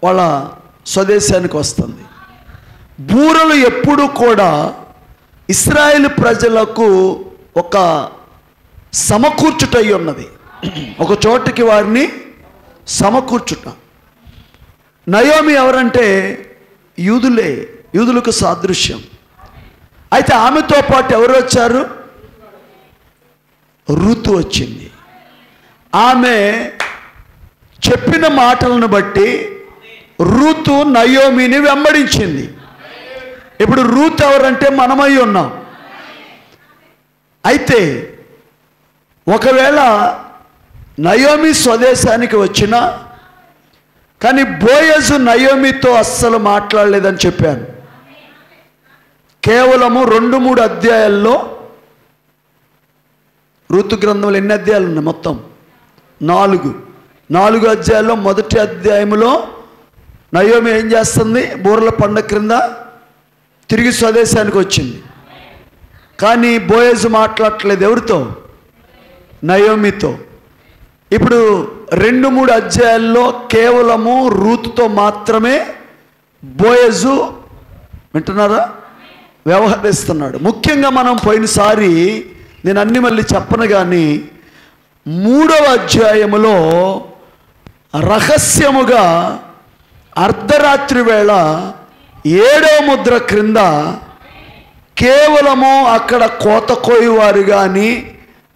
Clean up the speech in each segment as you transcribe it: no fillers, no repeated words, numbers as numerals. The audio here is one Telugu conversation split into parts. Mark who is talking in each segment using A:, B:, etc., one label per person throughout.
A: వాళ్ళ స్వదేశానికి వస్తుంది. బూరలు ఎప్పుడు కూడా ఇశ్రాయేలు ప్రజలకు ఒక సమకూర్చుటై ఉన్నది, ఒక చోటికి వారిని సమకూర్చుట. నయోమి ఎవరంటే యూదులే, యూదులకు సాదృశ్యం. అయితే ఆమెతో పాటు ఎవరు వచ్చారు? రూతు వచ్చింది. ఆమె చెప్పిన మాటలను బట్టి రూతు నయోమిని వెంబడించింది. ఇప్పుడు రూతు ఎవరంటే మనమై ఉన్నాం. అయితే ఒకవేళ నయోమి స్వదేశానికి వచ్చినా కానీ బోయజు నయోమితో అస్సలు మాట్లాడలేదని చెప్పాను. కేవలము 2-3 అధ్యాయాల్లో, ఋతు గ్రంథంలో ఎన్ని అధ్యాయాలు ఉన్నాయి? మొత్తం 4 అధ్యాయాల్లో మొదటి అధ్యాయంలో నయోమి ఏం చేస్తుంది? బూరల పండగ క్రింద తిరిగి స్వదేశానికి వచ్చింది. కానీ బోయజు మాట్లాడట్లేదు. ఎవరితో? నయోమితో. ఇప్పుడు 2-3 అధ్యాయాల్లో కేవలము రూతుతో మాత్రమే బోయజు, వింటున్నారా, వ్యవహరిస్తున్నాడు. ముఖ్యంగా మనం పోయినసారి, నేను అన్ని మళ్ళీ చెప్పను కానీ, 3వ అధ్యాయములో రహస్యముగా అర్ధరాత్రి వేళ 7వ ముద్ర క్రింద కేవలము అక్కడ కోత కోయవారు కానీ,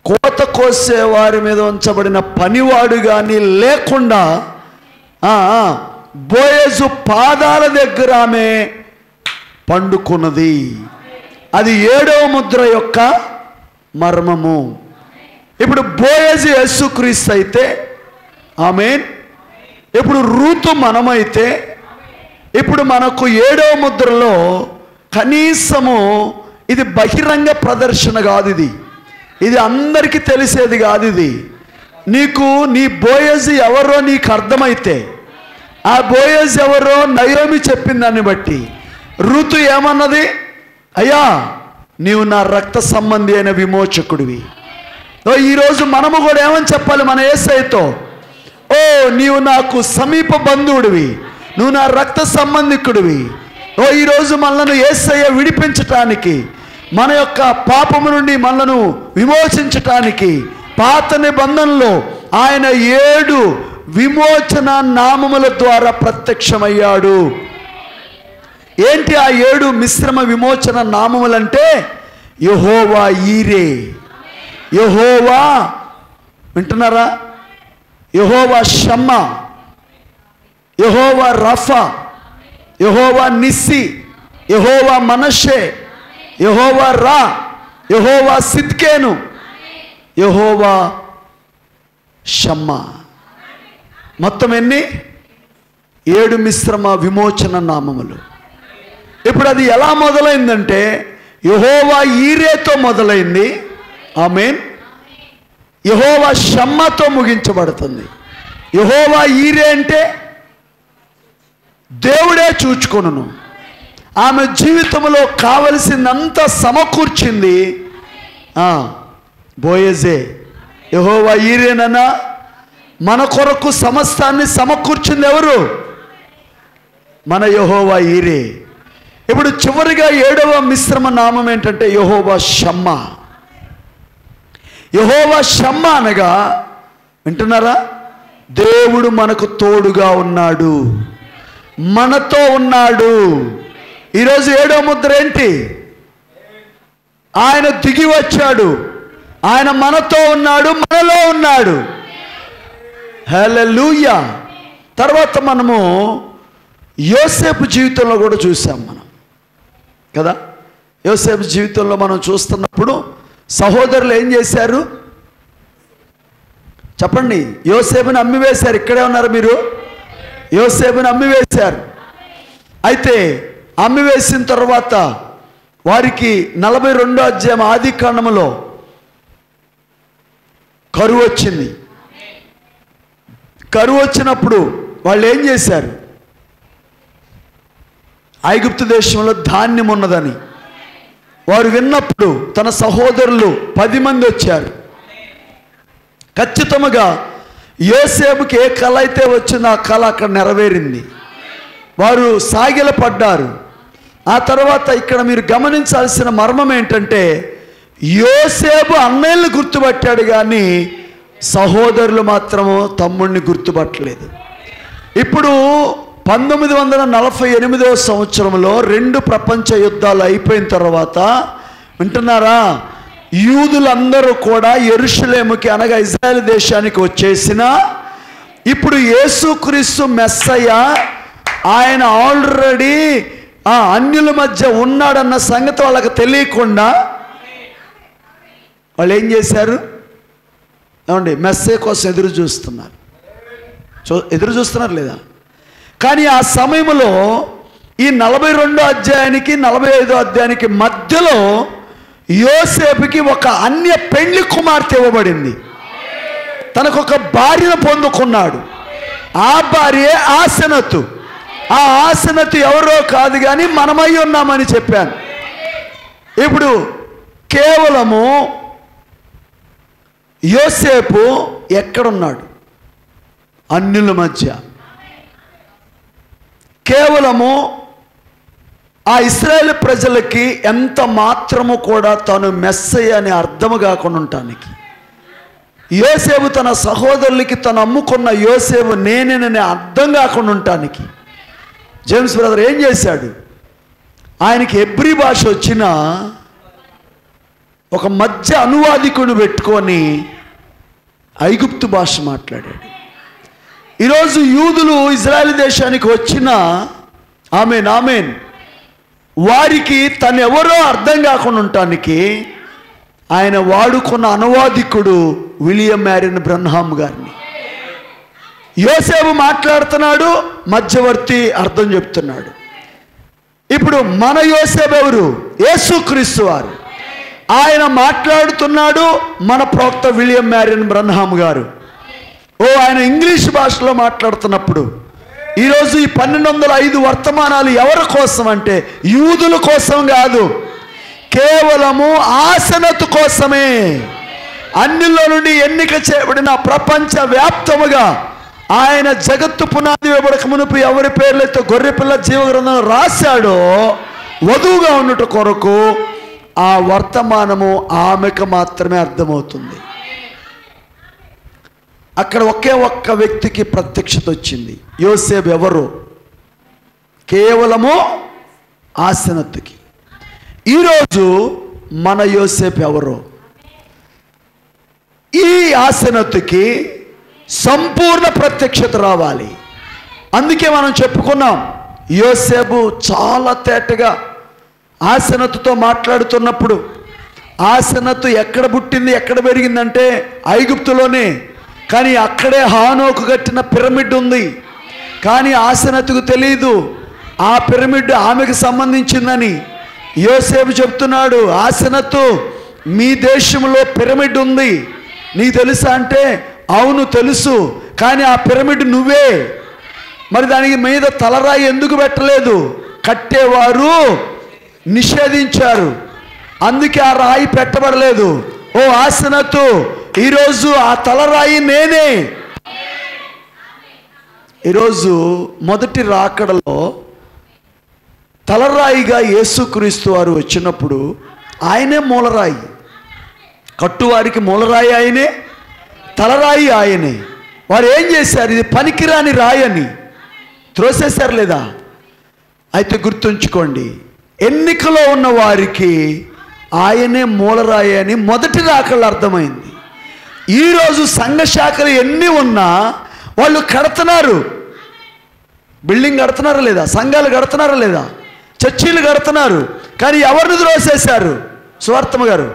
A: కోత కోసే వారి మీద ఉంచబడిన పనివాడు కానీ లేకుండా బోయజు పాదాల దగ్గర ఆమె పండుకున్నది. అది 7వ ముద్ర యొక్క మర్మము. ఇప్పుడు బోయజు యేసుక్రీస్తు అయితే, ఆమేన్. ఇప్పుడు రూతు మనమైతే, ఇప్పుడు మనకు 7వ ముద్రలో కనీసము ఇది బహిరంగ ప్రదర్శన కాదు, ఇది అందరికీ తెలిసేది కాదు. ఇది నీకు నీ బోయజు ఎవరో నీకు అర్థమైతే, ఆ బోయజు ఎవరో నయోమి చెప్పిన దాన్ని బట్టి రూతు ఏమన్నది? అయ్యా, నీవు నా రక్త సంబంధి అయిన విమోచకుడివి. ఈరోజు మనము కూడా ఏమని చెప్పాలి మన యేసయ్యతో? ఓ, నీవు నాకు సమీప బంధువుడివి, నువ్వు నా రక్త సంబంధికుడివి. ఈరోజు మనలను యేసయ్య విడిపించటానికి, మన యొక్క పాపము నుండి మనలను విమోచించటానికి పాత నిబంధనలో ఆయన 7 విమోచన నామముల ద్వారా ప్రత్యక్షమయ్యాడు. ఏంటి ఆ 7 మిశ్రమ విమోచన నామములంటే? యెహోవా ఈరే, యెహోవా, వింటున్నారా, యెహోవా షమ్మా, యెహోవా రఫా, యెహోవా నిస్సి, యెహోవా మనషే, యెహోవా రా, యెహోవా సిద్కేను, యెహోవా షమ్మా. మొత్తం ఎన్ని? 7 మిశ్రమ విమోచన నామములు. ఇప్పుడు అది ఎలా మొదలైందంటే యెహోవా ఈరేతో మొదలైంది, ఆమేన్. యెహోవా షమ్మాతో ముగించబడుతుంది. యెహోవా ఈరే అంటే దేవుడే చూచుకొనును. ఆమె జీవితంలో కావలసినంత సమకూర్చింది బోయజే. యెహోవా ఈరేనన్నా మన కొరకు సమస్తాన్ని సమకూర్చింది ఎవరు? మన యెహోవా ఈరే. ఇప్పుడు చివరిగా 7వ మిశ్రమ నామం ఏంటంటే యెహోవా షమ్మా. యెహోవా షమ్మా అనగా, వింటున్నారా, దేవుడు మనకు తోడుగా ఉన్నాడు, మనతో ఉన్నాడు. ఈరోజు 7వ ముద్ర ఏంటి? ఆయన దిగి వచ్చాడు, ఆయన మనతో ఉన్నాడు, మనలో ఉన్నాడు. హల్లెలూయా. తర్వాత మనము యోసేపు జీవితంలో కూడా చూసాం మనం కదా. యోసేపు జీవితంలో మనం చూస్తున్నప్పుడు సహోదరులు ఏం చేశారు చెప్పండి? యోసేపుని అమ్మివేశారు. ఇక్కడే ఉన్నారు మీరు. యోసేపుని అమ్మివేశారు. అయితే అమ్మివేసిన తర్వాత వారికి 42వ అధ్యాయం ఆది కాండములో కరువు వచ్చింది. కరువు వచ్చినప్పుడు వాళ్ళు ఏం చేశారు? ఐగుప్తు దేశంలో ధాన్యం ఉన్నదని వారు విన్నప్పుడు తన సహోదరులు 10 మంది వచ్చారు. ఖచ్చితంగా యోసేపుకి ఏ కళ అయితే వచ్చిందో ఆ కళ అక్కడ నెరవేరింది. వారు సాగిలపడ్డారు. ఆ తర్వాత ఇక్కడ మీరు గమనించాల్సిన మర్మం ఏంటంటే, యోసేపు అన్నయ్యను గుర్తుపట్టాడు కానీ సహోదరులు మాత్రము తమ్ముడిని గుర్తుపట్టలేదు. ఇప్పుడు 1948వ సంవత్సరంలో 2 ప్రపంచ యుద్ధాలు అయిపోయిన తర్వాత వింటున్నారా, యూదులందరూ కూడా యెరూషలేముకి అనగా ఇజ్రాయెల్ దేశానికి వచ్చేసిన ఇప్పుడు యేసుక్రీస్తు మెస్సయ్య ఆయన ఆల్రెడీ అన్యుల మధ్య ఉన్నాడన్న సంగతి వాళ్ళకి తెలియకుండా వాళ్ళు ఏం చేశారు ఏమండి, మెస్సయ్య కోసం ఎదురు చూస్తున్నారు లేదా? కానీ ఆ సమయంలో ఈ 42వ అధ్యాయానికి 45వ అధ్యాయానికి మధ్యలో యోసేపుకి ఒక అన్య పెండ్లి కుమార్తె ఇవ్వబడింది. తనకు ఒక భార్యను పొందుకున్నాడు. ఆ భార్యే ఆసెనతు. ఆ ఆసెనతు ఎవరో కాదు కానీ మనమై ఉన్నామని చెప్పాను. ఇప్పుడు కేవలము యోసేపు ఎక్కడున్నాడు? అన్యుల మధ్య. కేవలము ఆ ఇశ్రాయేలు ప్రజలకి ఎంత మాత్రము కూడా తాను మెస్సయ్య అని అర్థము కాకుండా ఉండటానికి, యోసేపు తన సహోదరులకి తను అమ్ముకున్న యోసేపు నేనేనని అర్థం కాకుండా ఉండటానికి జేమ్స్ బ్రదర్ ఏం చేశాడు? ఆయనకి హెబ్రీ భాష వచ్చిన ఒక మధ్య అనువాదికుని పెట్టుకొని ఐగుప్తు భాష మాట్లాడాడు. ఈరోజు యూదులు ఇజ్రాయెల్ దేశానికి వచ్చిన ఆమెన్ వారికి తను ఎవరో అర్థం కాకుండా ఉండటానికి ఆయన వాడుకున్న అనువాదికుడు విలియం మ్యారియన్ బ్రన్హామ్ గారిని. యోసేపు మాట్లాడుతున్నాడు, మధ్యవర్తి అర్థం చెప్తున్నాడు. ఇప్పుడు మన యోసేపు ఎవరు? యేసుక్రీస్తు వారు. ఆయన మాట్లాడుతున్నాడు, మన ప్రవక్త విలియం మ్యారియన్ బ్రన్హామ్ గారు. ఆయన ఇంగ్లీష్ భాషలో మాట్లాడుతున్నప్పుడు ఈరోజు ఈ 1205 వర్తమానాలు ఎవరి కోసం అంటే యూదుల కోసం కాదు, కేవలము ఆసెనతు కోసమే. అన్నిలో నుండి ఎన్నిక చేయబడిన ప్రపంచ వ్యాప్తముగా ఆయన జగత్తు పునాది వేయబడక మునుపు ఎవరి పేర్లైతే గొర్రెపిల్ల జీవగ్రంథం రాశాడో వధువుగా ఉన్నట్టు కొరకు ఆ వర్తమానము ఆమెకు మాత్రమే అర్థమవుతుంది. అక్కడ ఒకే ఒక్క వ్యక్తికి ప్రత్యక్షత వచ్చింది. యోసేపు ఎవరు? కేవలము ఆసెనతుకి. ఈరోజు మన యోసేపు ఎవరు? ఈ ఆసెనతుకి సంపూర్ణ ప్రత్యక్షత రావాలి. అందుకే మనం చెప్పుకున్నాం, యోసేపు చాలా తేటగా ఆసెనతుతో మాట్లాడుతున్నప్పుడు, ఆసెనతు ఎక్కడ పుట్టింది ఎక్కడ పెరిగిందంటే ఐగుప్తులోనే. కానీ అక్కడే హానోకు కట్టిన పిరమిడ్ ఉంది. కానీ ఆసెనతుకు తెలియదు ఆ పిరమిడ్ ఆమెకు సంబంధించిందని. యోసేపు చెప్తున్నాడు, ఆసెనతు మీ దేశంలో పిరమిడ్ ఉంది, నీకు తెలుసా అంటే అవును తెలుసు, కానీ ఆ పిరమిడ్ నువ్వే. మరి దానికి మీద తలరాయి ఎందుకు పెట్టలేదు? కట్టేవారు నిషేధించారు, అందుకే ఆ రాయి పెట్టబడలేదు. ఓ ఆసెనతు, ఈరోజు ఆ తలరాయి నేనే. ఈరోజు మొదటి రాకడలో తలరాయిగా యేసుక్రీస్తు వారు వచ్చినప్పుడు ఆయనే మూలరాయి. కట్టువారికి మూలరాయి ఆయనే, తలరాయి ఆయనే. వారు ఏం చేశారు? ఇది పనికిరాని రాయని త్రోసేశారు లేదా? అయితే గుర్తుంచుకోండి, ఎన్నికలో ఉన్న వారికి ఆయనే మూలరాయి అని మొదటి రాకడలో అర్థమైంది. ఈరోజు సంఘ శాఖలు ఎన్ని ఉన్నా వాళ్ళు కడుతున్నారు, బిల్డింగ్ కడుతున్నారా లేదా? సంఘాలు కడుతున్నారా లేదా? చర్చీలు కడుతున్నారు. కానీ ఎవరిని త్రోసేశారు? సువార్తమ్మ గారు,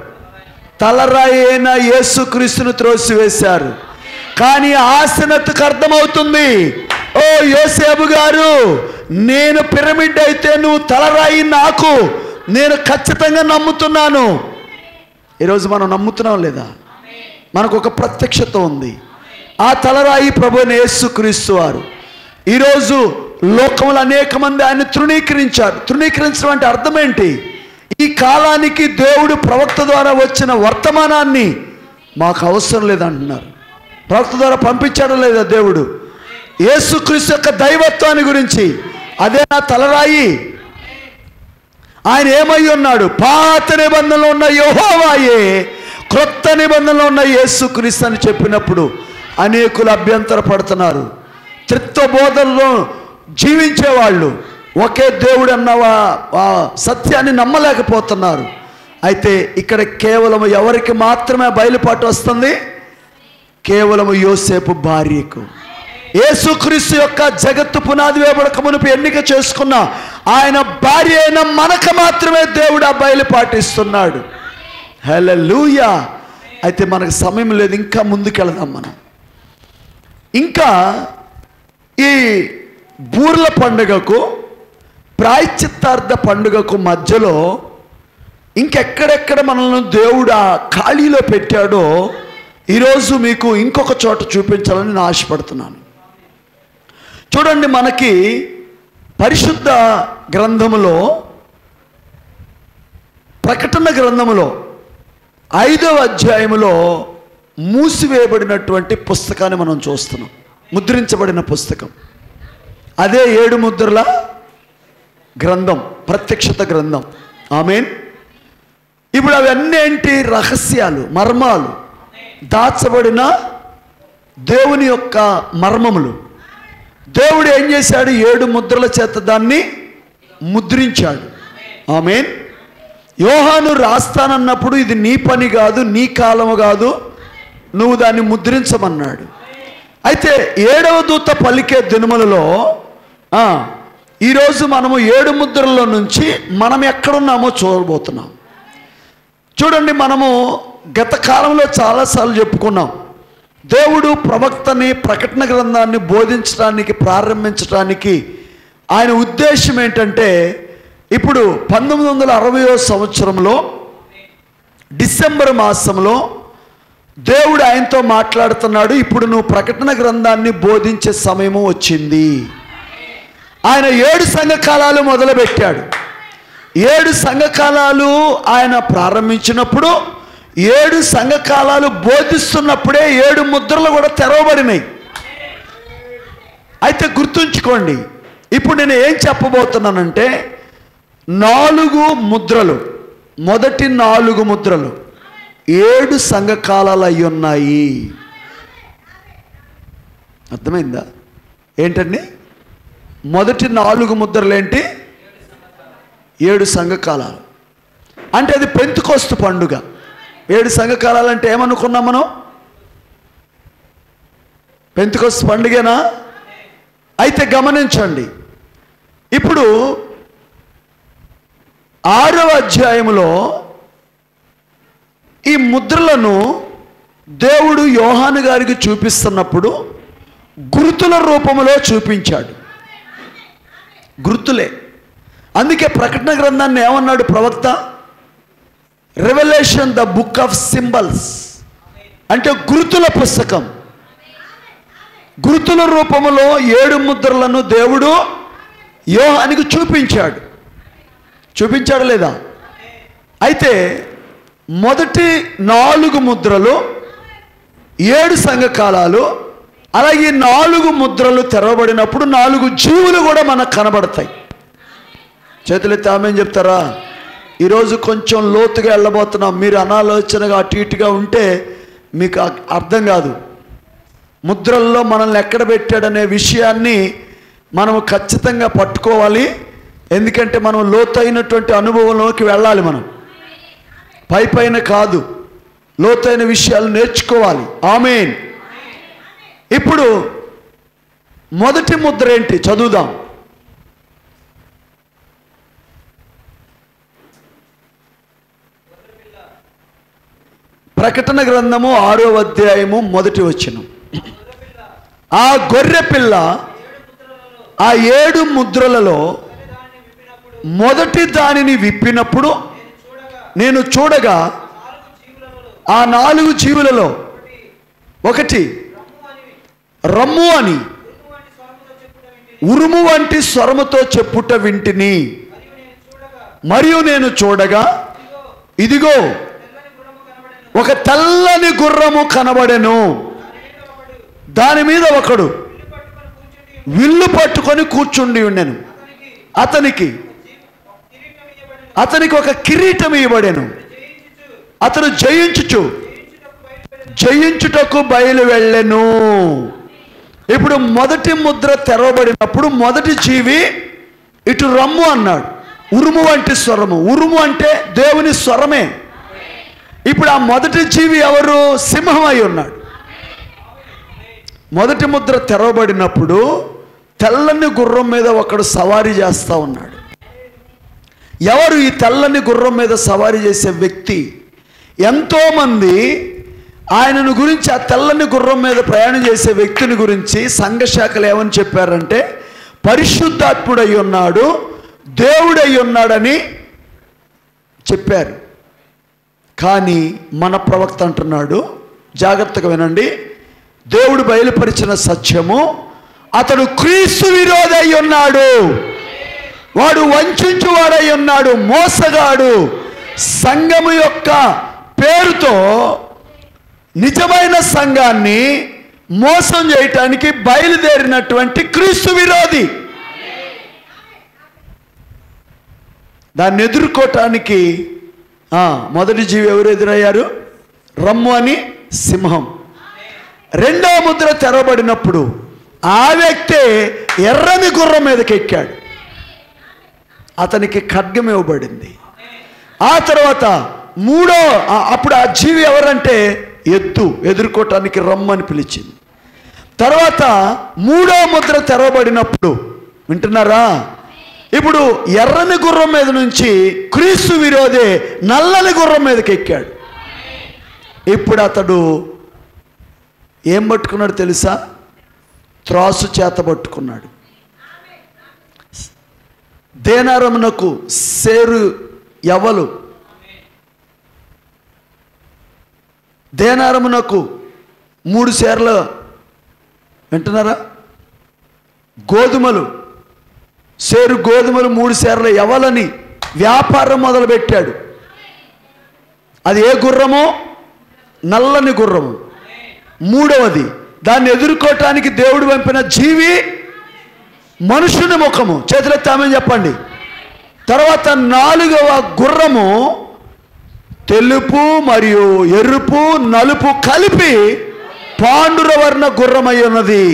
A: తలరాయి అయిన యేసుక్రీస్తును త్రోసివేశారు. కానీ ఆసెనతుకు అర్థమవుతుంది, ఓ యోసేపు గారు, నేను పిరమిడ్ అయితే నువ్వు తలరాయి నాకు, నేను ఖచ్చితంగా నమ్ముతున్నాను. ఈరోజు మనం నమ్ముతున్నాం లేదా? మనకు ఒక ప్రత్యక్షత ఉంది. ఆ తలరాయి ప్రభువైన యేసుక్రీస్తు వారు. ఈరోజు లోకంలో అనేక మంది ఆయన తృణీకరించారు. తృణీకరించడం అంటే అర్థం ఏంటి? ఈ కాలానికి దేవుడు ప్రవక్త ద్వారా వచ్చిన వర్తమానాన్ని మాకు అవసరం లేదంటున్నారు. ప్రవక్త ద్వారా పంపించడం లేదా దేవుడు? యేసుక్రీస్తు యొక్క దైవత్వాన్ని గురించి, అదే నా తలరాయి. ఆయన ఏమై ఉన్నాడు? పాత నిబంధనలో ఉన్న యెహోవాయే క్రొత్త నిబంధనలో ఉన్న యేసుక్రీస్తు అని చెప్పినప్పుడు అనేకులు అభ్యంతర పడుతున్నారు. త్రిత్వ బోధనలో జీవించేవాళ్ళు ఒకే దేవుడు అన్న సత్యాన్ని నమ్మలేకపోతున్నారు. అయితే ఇక్కడ కేవలం ఎవరికి మాత్రమే బయలుపాటు వస్తుంది? కేవలం యోసేపు భార్యకు. యేసుక్రీస్తు యొక్క జగత్తు పునాది వేయబడక మునుపు ఎన్నిక చేసుకున్న ఆయన భార్య అయిన మనకు మాత్రమే దేవుడు ఆ బయలుపాటు ఇస్తున్నాడు. హల్లెలూయా. అయితే మనకు సమయం లేదు, ఇంకా ముందుకెళదాం మనం. ఇంకా ఈ బూర్ల పండుగకు ప్రాయశ్చిత్తార్థ పండుగకు మధ్యలో ఇంకెక్కడెక్కడ మనల్ని దేవుడు ఆ ఖాళీలో పెట్టాడో ఈరోజు మీకు ఇంకొక చోట చూపించాలని నేను ఆశపడుతున్నాను. చూడండి, మనకి పరిశుద్ధ గ్రంథములో ప్రకటన గ్రంథములో 5వ అధ్యాయములో మూసివేయబడినటువంటి పుస్తకాన్ని మనం చూస్తున్నాం. ముద్రించబడిన పుస్తకం అదే 7 ముద్రల గ్రంథం, ప్రత్యక్షత గ్రంథం. ఆమేన్. ఇప్పుడు అవన్నీ ఏంటి? రహస్యాలు, మర్మాలు, దాచబడిన దేవుని యొక్క మర్మములు. దేవుడు ఏం చేశాడు? 7 ముద్రల చేత దాన్ని ముద్రించాడు. ఆమేన్. యోహాను రాస్తానన్నప్పుడు ఇది నీ పని కాదు, నీ కాలము కాదు, నువ్వు దాన్ని ముద్రించమన్నాడు. అయితే 7వ దూత పలికే దినములలో ఈరోజు మనము 7 ముద్రల్లో నుంచి మనం ఎక్కడున్నామో చూడబోతున్నాం. చూడండి, మనము గత కాలంలో చాలాసార్లు చెప్పుకున్నాం, దేవుడు ప్రవక్తని ప్రకటన గ్రంథాన్ని బోధించడానికి ప్రారంభించడానికి ఆయన ఉద్దేశం ఏంటంటే, ఇప్పుడు 1960వ సంవత్సరంలో డిసెంబర్ మాసంలో దేవుడు ఆయనతో మాట్లాడుతున్నాడు. ఇప్పుడు నువ్వు ప్రకటన గ్రంథాన్ని బోధించే సమయము వచ్చింది. ఆయన 7 సంఘకాలాలు మొదలుపెట్టాడు. 7 సంఘకాలాలు ఆయన ప్రారంభించినప్పుడు 7 సంఘకాలాలు బోధిస్తున్నప్పుడే 7 ముద్రలు కూడా తెరవబడినాయి. అయితే గుర్తుంచుకోండి, ఇప్పుడు నేను ఏం చెప్పబోతున్నానంటే 4 ముద్రలు, మొదటి 4 ముద్రలు 7 సంఘకాలాలు అయి ఉన్నాయి. అర్థమైందా? ఏంటండి మొదటి 4 ముద్రలు ఏంటి? 7 సంఘకాలాలు. అంటే అది పెంతెకొస్తు పండుగ. 7 సంఘకాలాలు అంటే ఏమనుకున్నాం మనం? పెంతెకొస్తు పండుగేనా? అయితే గమనించండి, ఇప్పుడు 6వ అధ్యాయములో ఈ ముద్రలను దేవుడు యోహాను గారికి చూపిస్తున్నప్పుడు గుర్తుల రూపంలో చూపించాడు. గుర్తులే. అందుకే ప్రకటన గ్రంథాన్ని ఏమన్నాడు ప్రవక్త? Revolution the book of symbols, అంటే గుర్తుల పుస్తకం. గుర్తుల రూపంలో 7 ముద్రలను దేవుడు యోహానికి చూపించాడు. చూపించాడు లేదా? అయితే మొదటి 4 ముద్రలు 7 సంఘకాలాలు, అలాగే 4 ముద్రలు తెరవబడినప్పుడు 4 జీవులు కూడా మనకు కనబడతాయి. చేతులెత్తి ఆమేన్ చెప్తారా? ఈరోజు కొంచెం లోతుగా వెళ్ళబోతున్నాం. మీరు అనాలోచనగా అటు ఇటుగా ఉంటే మీకు అర్థం కాదు. ముద్రల్లో మనల్ని ఎక్కడ పెట్టాడనే విషయాన్ని మనము ఖచ్చితంగా పట్టుకోవాలి. ఎందుకంటే మనం లోతైనటువంటి అనుభవంలోకి వెళ్ళాలి. మనం పైపైన కాదు, లోతైన విషయాలు నేర్చుకోవాలి. ఆమేన్. ఇప్పుడు మొదటి ముద్ర ఏంటి? చదువుదాం. ప్రకటన గ్రంథము 6వ అధ్యాయము మొదటి వచనం. ఆ గొర్రె పిల్ల ఆ 7 ముద్రలలో మొదటి దానిని విప్పినప్పుడు నేను చూడగా ఆ 4 జీవులలో ఒకటి రమ్ము అని ఉరుము వంటి స్వరముతో చెప్పుట వింటిని. మరియు నేను చూడగా ఇదిగో ఒక తెల్లని గుర్రము కనబడెను. దాని మీద ఒకడు విల్లు పట్టుకొని కూర్చుండి ఉండెను. అతనికి ఒక కిరీటం ఇవ్వబడెను. అతను జయించుటకు బయలు వెళ్ళెను. ఇప్పుడు మొదటి ముద్ర తెరవబడినప్పుడు మొదటి జీవి ఇటు రమ్ము అన్నాడు. ఉరుము వంటి స్వరము. ఉరుము అంటే దేవుని స్వరమే. ఇప్పుడు ఆ మొదటి జీవి ఎవరు? సింహం అయి ఉన్నాడు. మొదటి ముద్ర తెరవబడినప్పుడు తెల్లని గుర్రం మీద ఒకడు సవారీ చేస్తూ ఉన్నాడు. ఎవరు ఈ తెల్లని గుర్రం మీద సవారీ చేసే వ్యక్తి? ఎంతోమంది ఆయనను గురించి, ఆ తెల్లని గుర్రం మీద ప్రయాణం చేసే వ్యక్తిని గురించి సంఘశాఖలు ఏమని చెప్పారంటే పరిశుద్ధాత్ముడై ఉన్నాడు, దేవుడై ఉన్నాడని చెప్పారు. కానీ మన ప్రవక్త అంటున్నాడు, జాగ్రత్తగా వినండి, దేవుడు బయలుపరిచిన సత్యము, అతడు క్రీస్తు విరోధి అయి ఉన్నాడు. వాడు వంచువాడై ఉన్నాడు, మోసగాడు. సంఘము యొక్క పేరుతో నిజమైన సంఘాన్ని మోసం చేయటానికి బయలుదేరినటువంటి క్రీస్తు విరోధి. దాన్ని ఎదుర్కోవటానికి మొదటి జీవి ఎవరు ఎదురయ్యారు? రమ్ము అని సింహం. రెండవ ముద్ర తెరవబడినప్పుడు ఆ వ్యక్తే ఎర్రని గుర్రం మీదకి ఎక్కాడు. అతనికి ఖడ్గం ఇవ్వబడింది. ఆ తర్వాత అప్పుడు ఆ జీవి ఎవరంటే ఎద్దు. ఎదుర్కోవటానికి రమ్మని పిలిచింది. తర్వాత మూడో ముద్ర తెరవబడినప్పుడు, వింటున్నారా, ఇప్పుడు ఎర్రని గుర్రం మీద నుంచి క్రీస్తు విరోధే నల్లని గుర్రం మీదకి ఎక్కాడు. ఇప్పుడు అతడు ఏం పట్టుకున్నాడు తెలుసా? త్రాసు చేత పట్టుకున్నాడు. దేనారమునకు సేరు యవ్వలు, దేనారమునకు 3 సేర్ల, వింటున్నారా, గోధుమలు, సేరు గోధుమలు 3 సేర్ల యవ్వలని వ్యాపారం మొదలుపెట్టాడు. అది ఏ గుర్రమో? నల్లని గుర్రము. మూడవది, దాన్ని ఎదుర్కోవటానికి దేవుడు పంపిన జీవి మనుషుని ముఖము. చేతులెత్తామని చెప్పండి. తర్వాత 4వ గుర్రము తెలుపు మరియు ఎరుపు నలుపు కలిపి పాండురవర్ణ గుర్రమై ఉన్నది.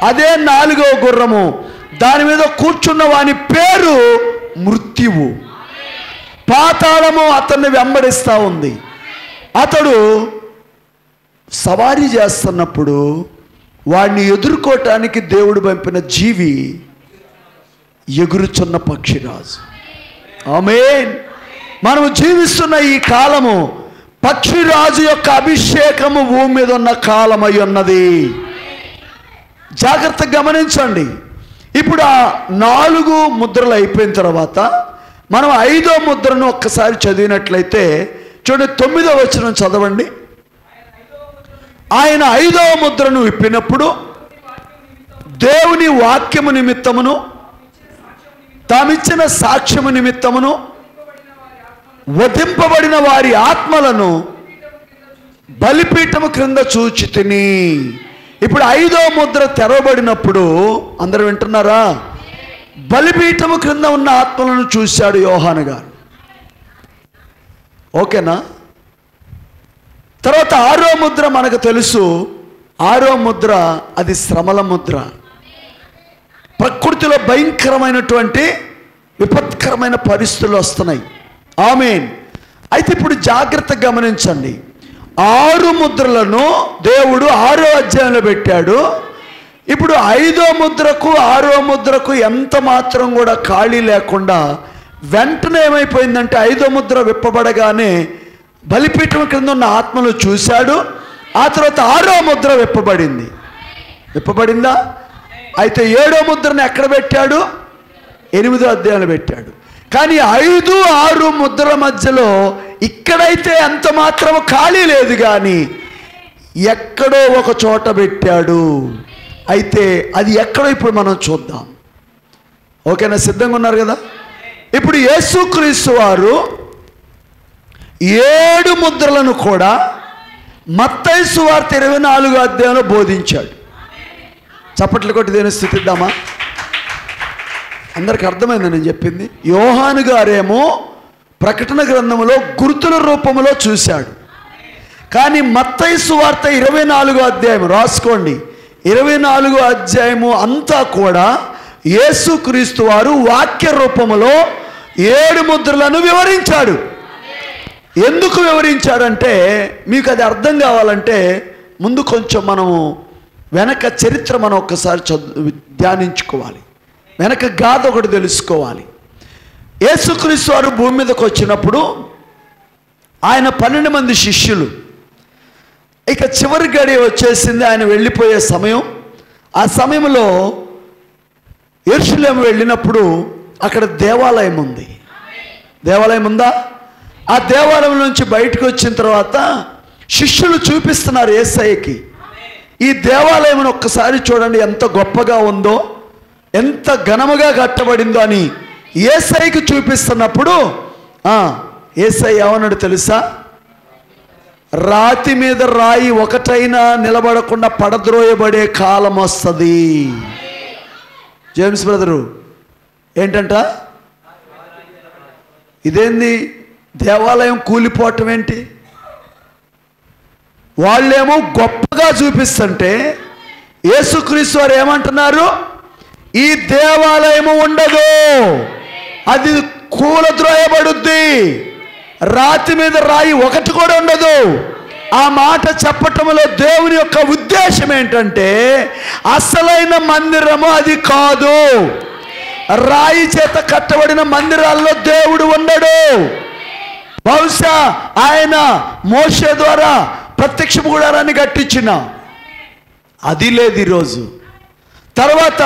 A: అదే 4వ గుర్రము. దాని మీద కూర్చున్న వాని పేరు మృత్యువు. పాతాళము అతన్ని వెంబడిస్తూ ఉంది. అతడు సవారీ చేస్తున్నప్పుడు వాడిని ఎదుర్కోవటానికి దేవుడు పంపిన జీవి ఎగురుచున్న పక్షిరాజు. ఆమేన్. మనము జీవిస్తున్న ఈ కాలము పక్షిరాజు యొక్క అభిషేకము భూమి మీద ఉన్న కాలమై ఉన్నది. జాగ్రత్తగా గమనించండి. ఇప్పుడు ఆ 4 ముద్రలు అయిపోయిన తర్వాత మనం 5వ ముద్రను ఒక్కసారి చదివినట్లయితే చూడండి, 9వ వచనం చదవండి. ఆయన 5వ ముద్రను విప్పినప్పుడు దేవుని వాక్యము నిమిత్తమును తామిచ్చిన సాక్ష్యము నిమిత్తమును వధింపబడిన వారి ఆత్మలను బలిపీఠము క్రింద చూచితిని. ఇప్పుడు 5వ ముద్ర తెరవబడినప్పుడు అందరూ వింటున్నారా? బలిపీఠము క్రింద ఉన్న ఆత్మలను చూశాడు యోహాను గారు. ఓకేనా? తర్వాత 6వ ముద్ర మనకు తెలుసు. 6వ ముద్ర అది శ్రమల ముద్ర. ప్రకృతిలో భయంకరమైనటువంటి విపత్కరమైన పరిస్థితులు వస్తున్నాయి. ఆమేన్. అయితే ఇప్పుడు జాగ్రత్తగా గమనించండి. 6 ముద్రలను దేవుడు 6వ అధ్యాయంలో పెట్టాడు. ఇప్పుడు 5వ ముద్రకు 6వ ముద్రకు ఎంత మాత్రం కూడా ఖాళీ లేకుండా వెంటనే ఏమైపోయిందంటే 5వ ముద్ర విప్పబడగానే బలిపీఠం క్రింద ఉన్న ఆత్మను చూశాడు. ఆ తర్వాత 6వ ముద్ర విప్పబడిందా? అయితే 7వ ముద్రను ఎక్కడ పెట్టాడు? 8వ అధ్యాయంలో పెట్టాడు. కానీ 5, 6 ముద్రల మధ్యలో ఇక్కడైతే ఎంత మాత్రం ఖాళీ లేదు, కానీ ఎక్కడో ఒక చోట పెట్టాడు. అయితే అది ఎక్కడో ఇప్పుడు మనం చూద్దాం. ఓకేనా? సిద్ధంగా ఉన్నారు కదా? ఇప్పుడు యేసుక్రీస్తు వారు 7 ముద్రలను కూడా మత్తయి సువార్త 24వ అధ్యాయంలో బోధించాడు. చప్పట్లు కొట్టి దేని స్థుతిద్దామా? అందరికి అర్థమైంది నేను చెప్పింది. యోహాను గారేమో ప్రకటన గ్రంథంలో గుర్తుల రూపంలో చూశాడు. కానీ మత్తయి సువార్త 24వ అధ్యాయం రాసుకోండి. 24వ అధ్యాయము అంతా కూడా యేసుక్రీస్తు వారు వాక్య రూపములో 7 ముద్రలను వివరించాడు. ఎందుకు వివరించాడంటే మీకు అది అర్థం కావాలంటే ముందు కొంచెం మనము వెనక చరిత్ర మనం ఒక్కసారి ధ్యానించుకోవాలి. వెనక గాథ ఒకటి తెలుసుకోవాలి. యేసుక్రీస్తు వారు భూమి మీదకి వచ్చినప్పుడు ఆయన 12 మంది శిష్యులు, ఇక చివరి గడియ వచ్చేసింది, ఆయన వెళ్ళిపోయే సమయం. ఆ సమయంలో యెరూషలేము వెళ్ళినప్పుడు అక్కడ దేవాలయం ఉంది. దేవాలయం ఉందా? ఆ దేవాలయం నుంచి బయటకు వచ్చిన తర్వాత శిష్యులు చూపిస్తున్నారు యేసయ్యకి, ఈ దేవాలయం ఒక్కసారి చూడండి ఎంత గొప్పగా ఉందో, ఎంత ఘనముగా కట్టబడిందో అని యేసయ్యకి చూపిస్తున్నప్పుడు యేసయ్య ఏమన్నాడు తెలుసా? రాతి మీద రాయి ఒకటైనా నిలబడకుండా పడద్రోయబడే కాలం వస్తుంది. జేమ్స్ బ్రదరు ఏంటంట? ఇదేంది దేవాలయం కూలిపోవటం ఏంటి? వాళ్ళేమో గొప్పగా చూపిస్తుంటే యేసుక్రీస్తు వారు ఏమంటున్నారు? ఈ దేవాలయము ఉండదు, అది కూలద్రోయబడుద్ది, రాతి మీద రాయి ఒకటి కూడా ఉండదు. ఆ మాట చెప్పటంలో దేవుని యొక్క ఉద్దేశం ఏంటంటే అసలైన మందిరము అది కాదు. రాయి చేత కట్టబడిన మందిరాల్లో దేవుడు ఉండడు. బహుశా ఆయన మోషే ద్వారా ప్రత్యక్ష గుడారాన్ని కట్టించిన అది లేదు ఈరోజు. తర్వాత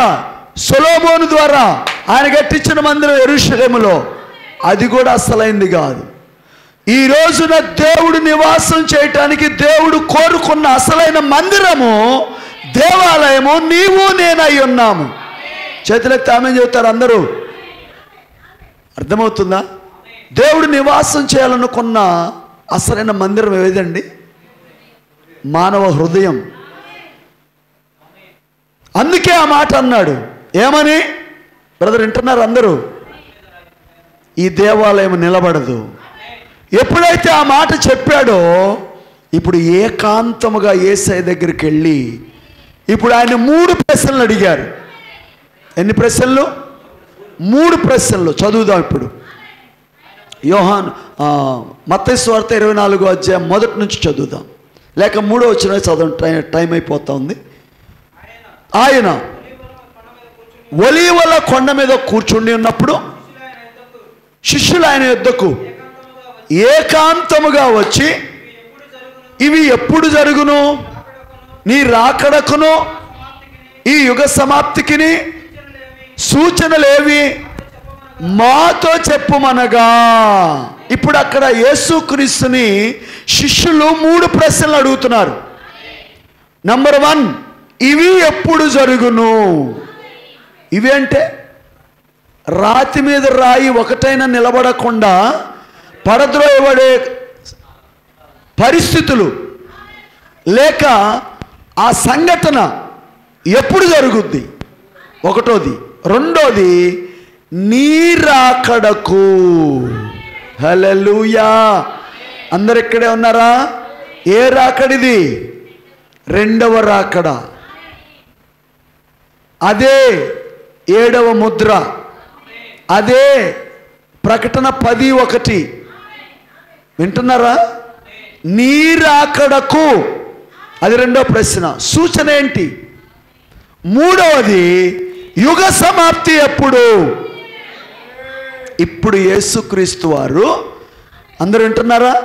A: సొలొమోను ద్వారా ఆయన కట్టించిన మందిరం యెరూషలేములో, అది కూడా అసలైంది కాదు. ఈ రోజున దేవుడు నివాసం చేయటానికి దేవుడు కోరుకున్న అసలైన మందిరము, దేవాలయము నీవు నేనై ఉన్నాము. చేతులెత్తి ఆమేన్ చెబుతారు అందరూ. అర్థమవుతుందా? దేవుడు నివాసం చేయాలనుకున్న అసలైన మందిరం ఏదండి? మానవ హృదయం. అందుకే ఆ మాట అన్నాడు. ఏమని? బ్రదర్ వింటున్నారు అందరూ? ఈ దేవాలయం నిలబడదు. ఎప్పుడైతే ఆ మాట చెప్పాడో ఇప్పుడు ఏకాంతముగా యేసయ్య దగ్గరికి వెళ్ళి ఇప్పుడు ఆయన 3 ప్రశ్నలు అడిగారు. ఎన్ని ప్రశ్నలు? 3 ప్రశ్నలు చదువుదాం ఇప్పుడు. యోహాను మత్తయి సువార్త 24వ అధ్యాయం మొదటి నుంచి చదువుదాం, లేక 3వ వచనం చదవండి, టైం అయిపోతా ఉంది. ఆయన ఒలీవల కొండ మీద కూర్చుండి ఉన్నప్పుడు శిష్యులు ఆయన యొద్దకు ఏకాంతముగా వచ్చి, ఇవి ఎప్పుడు జరుగును? నీ రాకడకును ఈ యుగ సమాప్తికిని సూచనలేవి మాతో చెప్పుమనగా. ఇప్పుడు అక్కడ యేసుక్రీస్తుని శిష్యులు 3 ప్రశ్నలు అడుగుతున్నారు. నంబర్ 1, ఇవి ఎప్పుడు జరుగును? ఇవి అంటే రాతి మీద రాయి ఒకటైనా నిలబడకుండా పడద్రోయబడే పరిస్థితులు, లేక ఆ సంఘటన ఎప్పుడు జరుగుద్ది? ఒకటోది. రెండోది, నీ రాకడకు. హల్లెలూయా. అందరు ఇక్కడే ఉన్నారా? ఏ రాకడిది? 2వ రాకడ. అదే 7వ ముద్ర. అదే ప్రకటన 10:1. వింటున్నారా? నీ రాకడకు, అది 2వ ప్రశ్న. సూచన ఏంటి? 3వది, యుగ సమాప్తి ఎప్పుడు? ఇప్పుడు యేసుక్రీస్తు వారు, అందరూ వింటున్నారా,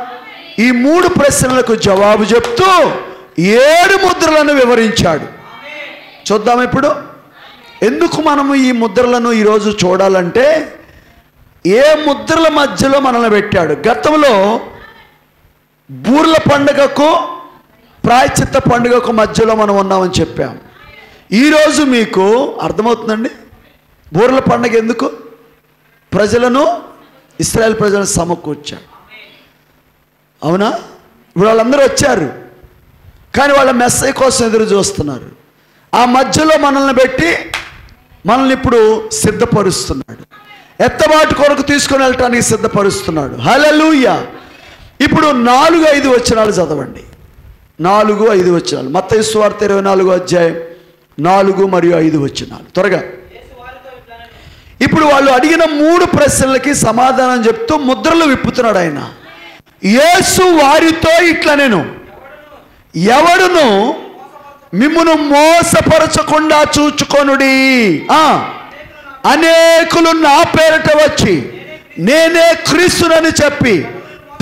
A: ఈ 3 ప్రశ్నలకు జవాబు చెప్తూ 7 ముద్రలను వివరించాడు. చూద్దాం ఇప్పుడు. ఎందుకు మనము ఈ ముద్రలను ఈరోజు చూడాలంటే, ఏ ముద్రల మధ్యలో మనల్ని పెట్టాడు? గతంలో బూర్ల పండుగకు ప్రాయశ్చిత్త పండుగకు మధ్యలో మనం ఉన్నామని చెప్పాం. ఈరోజు మీకు అర్థమవుతుందండి బూర్ల పండుగ ఎందుకు? ప్రజలను, ఇశ్రాయేల్ ప్రజలను సమకూర్చాడు. అవునా? ఇప్పుడు వాళ్ళందరూ వచ్చారు, కానీ వాళ్ళ మెస్సయ్య కోసం ఎదురు చూస్తున్నారు. ఆ మధ్యలో మనల్ని పెట్టి మనల్ని ఇప్పుడు సిద్ధపరుస్తున్నాడు, ఎత్తబాటు కొరకు తీసుకొని వెళ్ళటానికి సిద్ధపరుస్తున్నాడు. హల్లెలూయా. ఇప్పుడు 4-5 వచనాలు చదవండి. 4-5 వచనాలు. మత్తయి సువార్త 24వ అధ్యాయం 4 మరియు 5 వచనాలు త్వరగా. ఇప్పుడు వాళ్ళు అడిగిన 3 ప్రశ్నలకి సమాధానం చెప్తూ ముద్రలు విప్పుతున్నాడు ఆయన. యేసు వారితో ఇట్లా, నేను ఎవడును మిమ్మును మోసపరచకుండా చూచుకొనుడి. అనేకులు నా పేరట వచ్చి నేనే క్రీస్తునని చెప్పి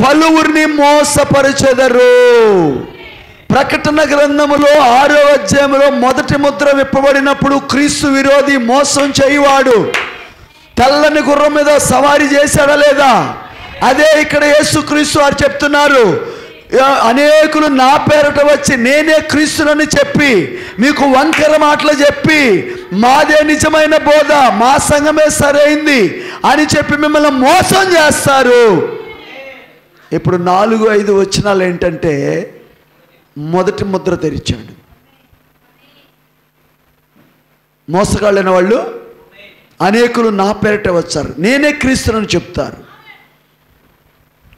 A: పలువురిని మోసపరిచెదరు. ప్రకటన గ్రంథములో 6వ అధ్యాయంలో మొదటి ముద్ర విప్పబడినప్పుడు క్రీస్తు విరోధి, మోసం చేయువాడు తెల్లని గుర్రం మీద సవారీ చేశాడా లేదా? అదే ఇక్కడ యేసుక్రీస్తు వారు చెప్తున్నారు, అనేకులు నా పేరట వచ్చి నేనే క్రీస్తునని చెప్పి మీకు వంకర మాటలు చెప్పి మాదే నిజమైన బోధ, మా సంఘమే సరైంది అని చెప్పి మిమ్మల్ని మోసం చేస్తారు. ఇప్పుడు 4-5 వచనాలు ఏంటంటే, మొదటి ముద్ర తెరిచాడు. మోసగాళ్ళైన వాళ్ళు అనేకులు నా పేరట వచ్చారు, నేనే క్రీస్తునని చెప్తారు.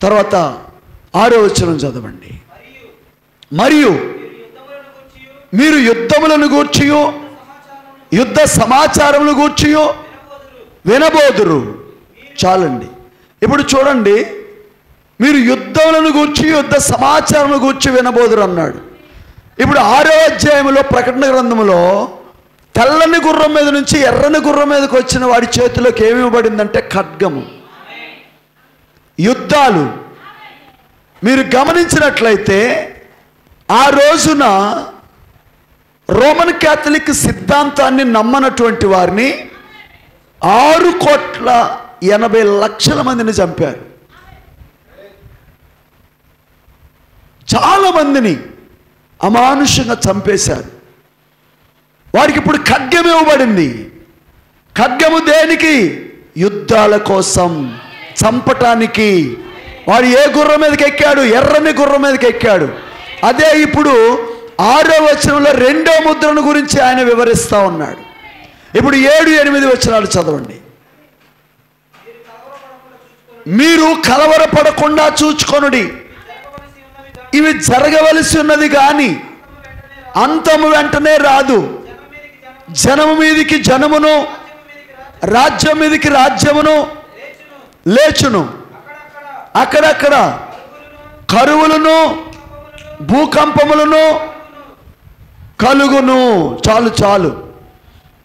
A: తర్వాత 6వ వచనం చదవండి. మరియు మీరు యుద్ధములను గూర్చియో యుద్ధ సమాచారములను గూర్చియో వినబోదురు. చాలండి. ఇప్పుడు చూడండి, మీరు యుద్ధములను గూర్చి యుద్ధ సమాచారములను గూర్చి వినబోదురు అన్నాడు. ఇప్పుడు 6వ అధ్యాయంలో ప్రకటన గ్రంథంలో తెల్లని గుర్రం మీద నుంచి ఎర్రని గుర్రం మీదకి వచ్చిన వాడి చేతిలోకి ఏమి ఇవ్వబడిందంటే ఖడ్గము, యుద్ధాలు. మీరు గమనించినట్లయితే ఆ రోజున రోమన్ క్యాథలిక్ సిద్ధాంతాన్ని నమ్మనటువంటి వారిని 6,80,00,000 మందిని చంపారు. చాలా మందిని అమానుషంగా చంపేశారు. వారికి ఇప్పుడు ఖడ్గం ఇవ్వబడింది. ఖడ్గము దేనికి? యుద్ధాల కోసం, చంపటానికి. వాడు ఏ గుర్రం మీదకి ఎక్కాడు? ఎర్రని గుర్రం మీదకి ఎక్కాడు. అదే ఇప్పుడు 6వ వచనంలో 2వ ముద్రను గురించి ఆయన వివరిస్తూ ఉన్నాడు. ఇప్పుడు 7-8 వచనాలు చదవండి. మీరు కలవరపడకుండా చూచుకొనుడి, ఇవి జరగవలసి ఉన్నది కానీ అంతము వెంటనే రాదు. జనము మీదికి జనమును, రాజ్యం మీదికి రాజ్యమును లేచును. అక్కడక్కడ కరువులను, భూకంపములను కలుగును. చాలు చాలు.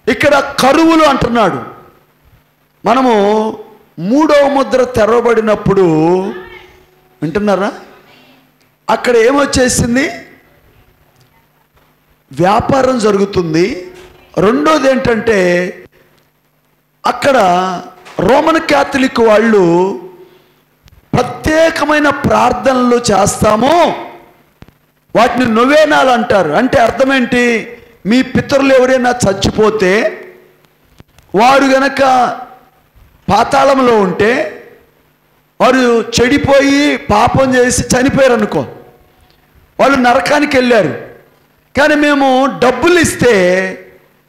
A: ఇక్కడ కరువులు అంటున్నాడు. మనము 3వ ముద్ర తెరవబడినప్పుడు వింటున్నారా? అక్కడ ఏమొచ్చేసింది? వ్యాపారం జరుగుతుంది. రెండోది ఏంటంటే, అక్కడ రోమన్ క్యాథలిక్ వాళ్ళు ప్రత్యేకమైన ప్రార్థనలు చేస్తాము, వాటిని నొవేనాలు అంటారు. అంటే అర్థం ఏంటి? మీ పితరులు ఎవరైనా చచ్చిపోతే వారు గనక పాతాళంలో ఉంటే, వారు చెడిపోయి పాపం చేసి చనిపోయారు అనుకో, వాళ్ళు నరకానికి వెళ్ళారు. కానీ మేము డబ్బులు ఇస్తే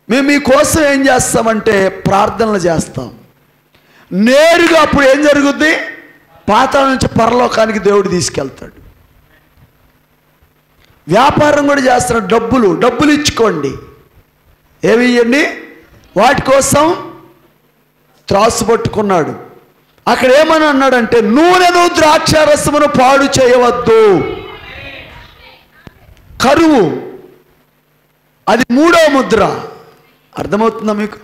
A: మేము మీకోసం ఏం చేస్తామంటే ప్రార్థనలు చేస్తాం. నేరుగా అప్పుడు ఏం జరుగుద్ది? పాతాళం నుంచి పరలోకానికి దేవుడు తీసుకెళ్తాడు. వ్యాపారం కూడా చేస్తున్నాడు. డబ్బులు ఇచ్చుకోండి. ఏమి ఇవ్వండి? వాటి కోసం త్రాసు పట్టుకున్నాడు. అక్కడ ఏమని అన్నాడంటే, నూనెను ద్రాక్షారసమును పాడు చేయవద్దు. కరువు, అది 3వ ముద్ర. అర్థమవుతుందా మీకు?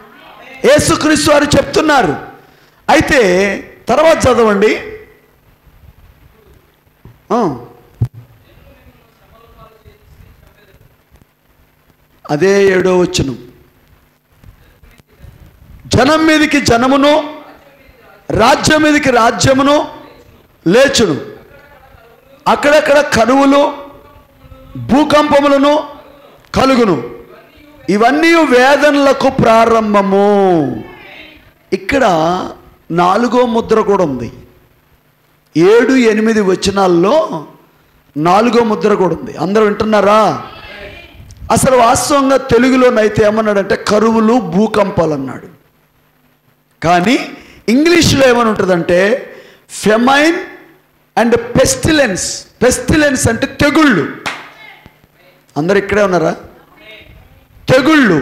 A: యేసుక్రీస్తు వారు చెప్తున్నారు. అయితే తర్వాత చదవండి. అదే 7వ వచనం. జనం మీదికి జనమును, రాజ్యం మీదికి రాజ్యమును లేచును. అక్కడక్కడ కరువులు, భూకంపములను కలుగును. ఇవన్నీ వేదనలకు ప్రారంభము. ఇక్కడ 4వ ముద్ర కూడా ఉంది. 7-8 వచనాల్లో 4వ ముద్ర కూడా ఉంది. అందరూ వింటున్నారా? అసలు వాస్తవంగా తెలుగులోనైతే ఏమన్నాడంటే కరువులు, భూకంపాలు అన్నాడు. కానీ ఇంగ్లీష్లో ఏమని ఉంటుందంటే ఫెమైన్ అండ్ పెస్టిలెన్స్. పెస్టిలెన్స్ అంటే తెగుళ్ళు. అందరు ఇక్కడే ఉన్నారా? తెగుళ్ళు.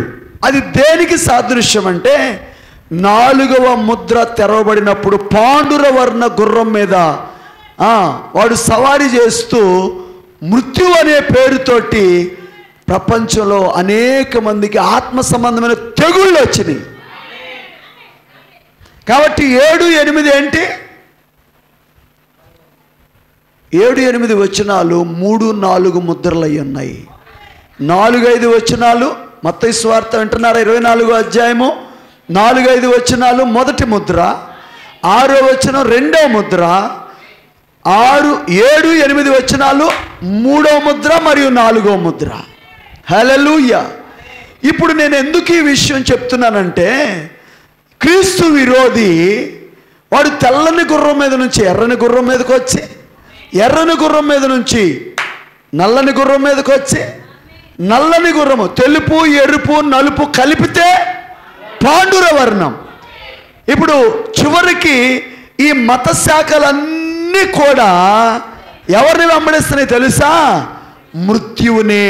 A: అది దేనికి సాదృశ్యం అంటే 4వ ముద్ర తెరవబడినప్పుడు పాండురవర్ణ గుర్రం మీద వాడు సవారీ చేస్తూ మృత్యు అనే పేరుతోటి ప్రపంచంలో అనేక మందికి ఆత్మ సంబంధమైన తెగుళ్ళు వచ్చినాయి. కాబట్టి 7, 8 ఏంటి? 7, 8 వచనాలు 3, 4 ముద్రలు అయి ఉన్నాయి. 4, 5 వచనాలు మత్తయి సువార్త వింటున్నారా? 24వ అధ్యాయము 4, 5 వచనాలు మొదటి ముద్ర, 6వ వచనం రెండవ ముద్ర, 6, 7, 8 వచనాలు 3వ ముద్ర మరియు 4వ ముద్ర. హల్లెలూయా. ఇప్పుడు నేను ఎందుకు ఈ విషయం చెప్తున్నానంటే క్రీస్తు విరోధి వాడు తెల్లని గుర్రం మీద నుంచి ఎర్రని గుర్రం మీదకి వచ్చి, ఎర్రని గుర్రం మీద నుంచి నల్లని గుర్రం మీదకి వచ్చి, నల్లని గుర్రము తెలుపు, ఎరుపు, నలుపు కలిపితే పాండురవర్ణం. ఇప్పుడు చివరికి ఈ మత శాఖలన్నీ కూడా ఎవరిని వెంబడిస్తున్నాయి తెలుసా? మృత్యువునే.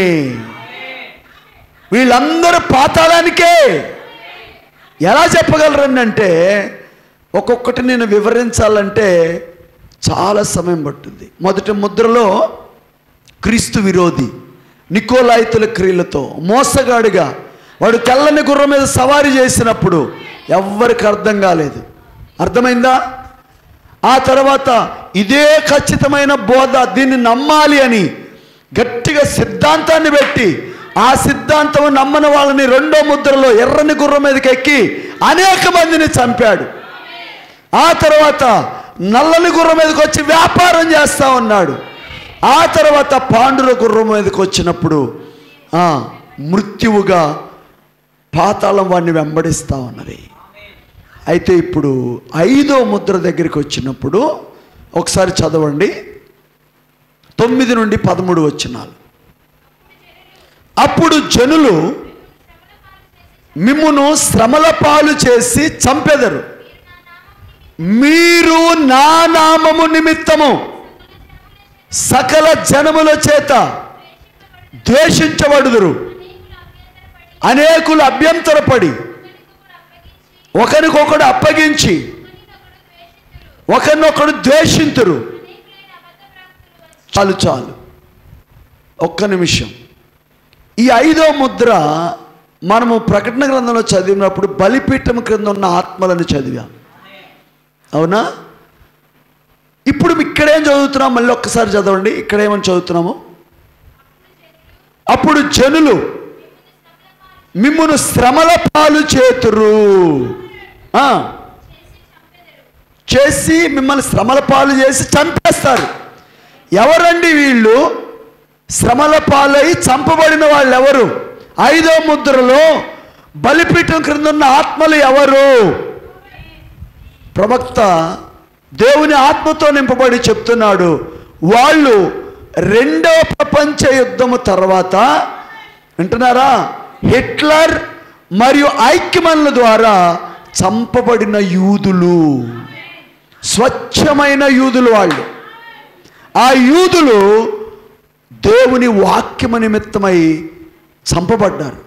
A: వీళ్ళందరూ పాతాళానికే. ఎలా చెప్పగలరండి అంటే ఒక్కొక్కటి నేను వివరించాలంటే చాలా సమయం పట్టుద్ది. మొదటి ముద్రలో క్రీస్తు విరోధి నికోలాయితుల క్రియలతో మోసగాడిగా వాడు తెల్లని గుర్రం మీద సవారీ చేసినప్పుడు ఎవ్వరికి అర్థం కాలేదు. అర్థమైందా? ఆ తర్వాత ఇదే ఖచ్చితమైన బోధ, దీన్ని నమ్మాలి అని గట్టిగా సిద్ధాంతాన్ని పెట్టి ఆ సిద్ధాంతం నమ్మని వాళ్ళని 2వ ముద్రలో ఎర్రని గుర్రం మీదకి ఎక్కి అనేక మందిని చంపాడు. ఆ తర్వాత నల్లని గుర్రం మీదకి వచ్చి వ్యాపారం చేస్తూ ఉన్నాడు. ఆ తర్వాత పాండుర గుర్రం మీదకి వచ్చినప్పుడు మృత్యువుగా పాతాళం వాడిని వెంబడిస్తూ ఉన్నది. అయితే ఇప్పుడు 5వ ముద్ర దగ్గరికి వచ్చినప్పుడు ఒకసారి చదవండి, 9 నుండి 13 వచనాలు. అప్పుడు జనులు మిమ్మును శ్రమల పాలు చేసి చంపెదరు, మీరు నా నామము నిమిత్తము సకల జనముల చేత ద్వేషించబడుదురు. అనేకులు అభ్యంతరపడి ఒకరికొకడు అప్పగించి ఒకరినొకడు ద్వేషింతురు. చాలు చాలు, ఒక్క నిమిషం. ఈ 5వ ముద్ర మనము ప్రకటన గ్రంథంలో చదివినప్పుడు బలిపీఠం క్రింద ఉన్న ఆత్మలను చదివాం, అవునా? ఇప్పుడు ఇక్కడేం చదువుతున్నాం? మళ్ళీ ఒక్కసారి చదవండి. ఇక్కడేమని చదువుతున్నాము? అప్పుడు జనులు మిమ్మును శ్రమల పాలు చేతురు, చేసి మిమ్మల్ని శ్రమల పాలు చేసి చంపేస్తారు. ఎవరండి వీళ్ళు? శ్రమల పాలై చంపబడిన వాళ్ళు ఎవరు? 5వ ముద్రలో బలిపీఠం క్రింద ఉన్న ఆత్మలు ఎవరు? ప్రవక్త దేవుని ఆత్మతో నింపబడి చెప్తున్నాడు, వాళ్ళు 2వ ప్రపంచ యుద్ధము తర్వాత, వింటున్నారా, హిట్లర్ మరియు ఐక్యమన్ల ద్వారా చంపబడిన యూదులు, స్వచ్ఛమైన యూదులు వాళ్ళు. ఆ యూదులు దేవుని వాక్యము నిమిత్తమై చంపబడ్డారు.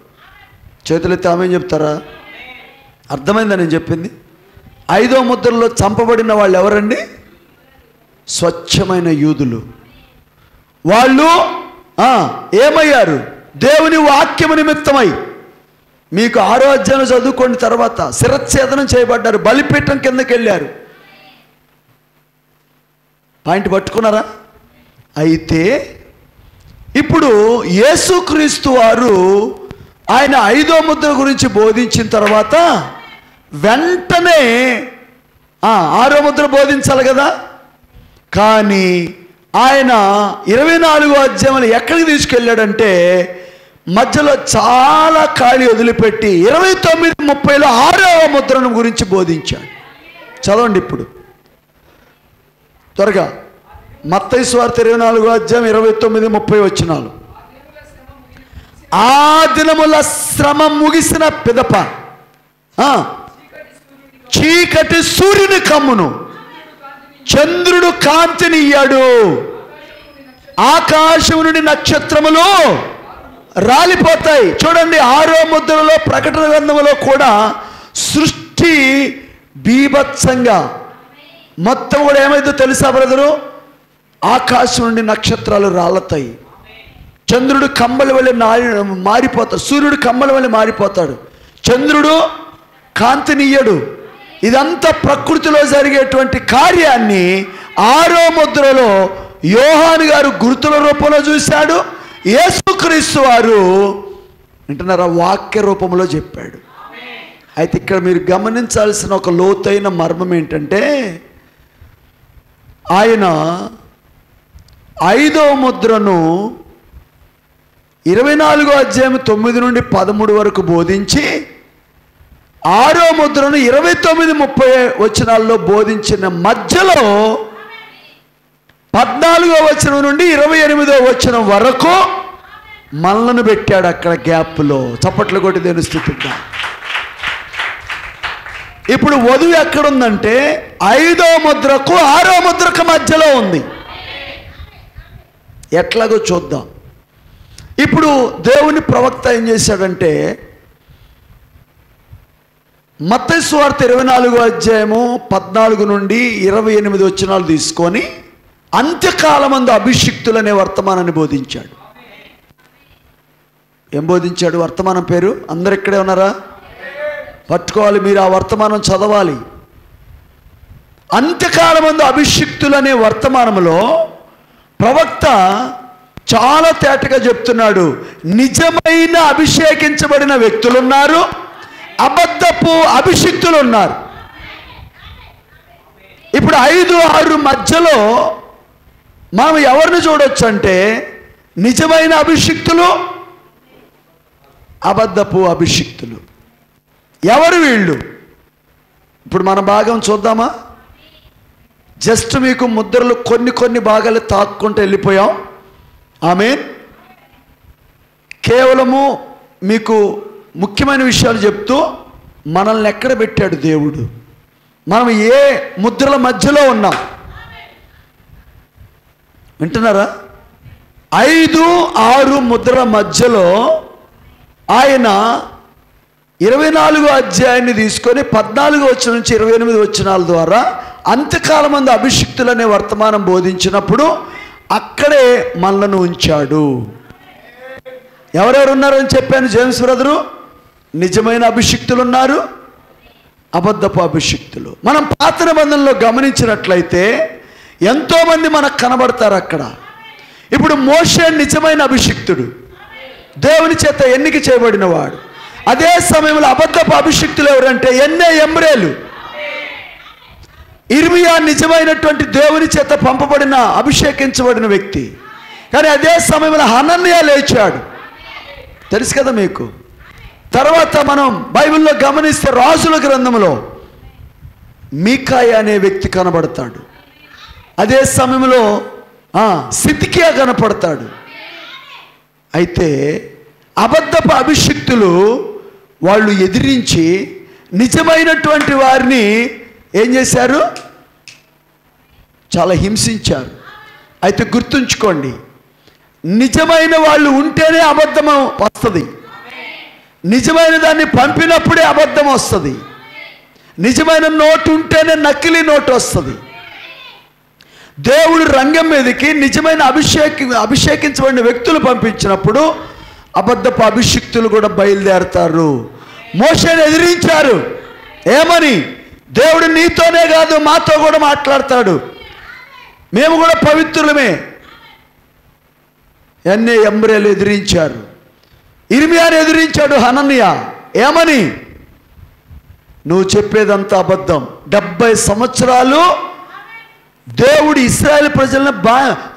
A: చేతులెత్తి ఆమేన్ చెప్తారా? అర్థమైందా నేను చెప్పింది? 5వ ముద్రలో చంపబడిన వాళ్ళు ఎవరండి? స్వచ్ఛమైన యూదులు. వాళ్ళు ఏమయ్యారు? దేవుని వాక్యము నిమిత్తమై. మీకు 6వ అధ్యాయం చదువుకోండి. తర్వాత శిరచ్ఛేదనం చేయబడ్డారు, బలిపీఠం కిందకి వెళ్ళారు. పాయింట్ పట్టుకున్నారా? అయితే ఇప్పుడు యేసుక్రీస్తు వారు ఆయన 5వ ముద్ర గురించి బోధించిన తర్వాత వెంటనే 6వ ముద్ర బోధించాలి కదా. కానీ ఆయన 24వ అధ్యాయంలో ఎక్కడికి తీసుకెళ్ళాడంటే మధ్యలో చాలా ఖాళీ వదిలిపెట్టి 29:30లో 6వ ముద్రను గురించి బోధించాడు. చదవండి ఇప్పుడు త్వరగా. మత్తయి సువార్త 24వ అధ్యాయం 29-30 వచనాలు. ఆ దినముల శ్రమ ముగిసిన పిదప చీకటి సూర్యుని కమ్మును, చంద్రుడు కాంతినియ్యాడు, ఆకాశం నుండి నక్షత్రములు రాలిపోతాయి. చూడండి, 6వ ముద్రలో ప్రకటన గ్రంథములో కూడా సృష్టి బీభత్సంగా మొత్తం కూడా ఏమైందో తెలుసా బ్రదరు? ఆకాశం నుండి నక్షత్రాలు రాలతాయి, చంద్రుడు కమ్మల వల్ల మారిపోతాడు, సూర్యుడు కమ్మల వల్ల మారిపోతాడు, చంద్రుడు కాంతినియ్యడు. ఇదంతా ప్రకృతిలో జరిగేటువంటి కార్యాన్ని 6వ ముద్రలో యోహాను గారు గుర్తుల రూపంలో చూశాడు. యేసుక్రీస్తు వారు వింటున్నారా, వాక్య రూపంలో చెప్పాడు. అయితే ఇక్కడ మీరు గమనించాల్సిన ఒక లోతైన మర్మం ఏంటంటే, ఆయన 5వ ముద్రను 24వ అధ్యాయం 9 నుండి 13 వరకు బోధించి 6వ ముద్రను 29-30 వచనాల్లో బోధించిన మధ్యలో 14వ వచనం నుండి 28వ వచనం వరకు మనలను పెట్టాడు. అక్కడ గ్యాప్లో చప్పట్లు కొట్టి దేని స్తుతిద్దాం. ఇప్పుడు వధువు ఎక్కడుందంటే 5వ ముద్రకు 6వ ముద్రకు మధ్యలో ఉంది. ఎట్లాగో చూద్దాం. ఇప్పుడు దేవుని ప్రవక్త ఏం చేశాడంటే, మత్తయి సువార్త 24వ అధ్యాయము 14 నుండి 28 వచనాలు తీసుకొని అంత్యకాలమందు అభిషిక్తులనే వర్తమానాన్ని బోధించాడు. ఏం బోధించాడు? వర్తమానం పేరు అందరు ఇక్కడే ఉన్నారా? పట్టుకోవాలి, మీరు ఆ వర్తమానం చదవాలి. అంత్యకాలమందు అభిషిక్తులనే వర్తమానంలో ప్రవక్త చాలా తేటగా చెప్తున్నాడు. నిజమైన అభిషేకించబడిన వ్యక్తులు ఉన్నారు, అబద్ధపు అభిషిక్తులు ఉన్నారు. ఇప్పుడు 5-6 మధ్యలో మనం ఎవరిని చూడొచ్చు అంటే, నిజమైన అభిషిక్తులు, అబద్ధపు అభిషిక్తులు. ఎవరు వీళ్ళు? ఇప్పుడు మన భాగం చూద్దామా? జస్ట్ మీకు ముద్రలు కొన్ని భాగాలు తాక్కుంటూ వెళ్ళిపోయాం. ఆమేన్. కేవలము మీకు ముఖ్యమైన విషయాలు చెప్తూ మనల్ని ఎక్కడ పెట్టాడు దేవుడు, మనం ఏ ముద్రల మధ్యలో ఉన్నాం వింటున్నారా? 5-6 ముద్రల మధ్యలో ఆయన 24వ అధ్యాయాన్ని తీసుకొని 14వ వచనం నుంచి 28 వచనాల ద్వారా అంత్యకాలమందు అభిషిక్తులనే వర్తమానం బోధించినప్పుడు అక్కడే మనలను ఉంచాడు. ఎవరెవరు ఉన్నారని చెప్పాను జేమ్స్ బ్రదరు? నిజమైన అభిషిక్తులు ఉన్నారు, అబద్ధపు అభిషిక్తులు. మనం పాత నిబంధనలో గమనించినట్లయితే ఎంతోమంది మనకు కనబడతారు అక్కడ. ఇప్పుడు మోషే నిజమైన అభిషిక్తుడు, దేవుని చేత ఎన్నిక చేయబడిన వాడు. అదే సమయంలో అబద్ధపు అభిషిక్తులు ఎవరంటే ఎమ్రేలు. ఇర్మియా నిజమైనటువంటి దేవుని చేత పంపబడిన అభిషేకించబడిన వ్యక్తి. కానీ అదే సమయంలో హనన్యా లేచాడు, తెలుసు కదా మీకు. తర్వాత మనం బైబిల్లో గమనిస్తే రాజుల గ్రంథంలో మీకాయ అనే వ్యక్తి కనబడతాడు. అదే సమయంలో సిద్కియా కనపడతాడు. అయితే అబద్ధపు అభిషిక్తులు వాళ్ళు ఎదిరించి నిజమైనటువంటి వారిని ఏం చేశారు? చాలా హింసించారు. అయితే గుర్తుంచుకోండి, నిజమైన వాళ్ళు ఉంటేనే అబద్ధం వస్తుంది, నిజమైన దాన్ని పంపినప్పుడే అబద్ధం వస్తుంది, నిజమైన నోటు ఉంటేనే నకిలీ నోటు వస్తుంది. దేవుడు రంగం మీదకి నిజమైన అభిషేకించబడిన వ్యక్తులు పంపించినప్పుడు అబద్ధపు అభిషిక్తులు కూడా బయలుదేరతారు. మోషేని ఎదిరించారు. ఏమని? దేవుడు నీతోనే కాదు మాతో కూడా మాట్లాడతాడు, మేము కూడా పవిత్రులమే. ఎమ్రేలు ఎదిరించారు. ఇర్మియాని ఎదిరించాడు హనన్యా. ఏమని? నువ్వు చెప్పేదంతా అబద్ధం. 70 సంవత్సరాలు దేవుడు ఇశ్రాయేలు ప్రజలను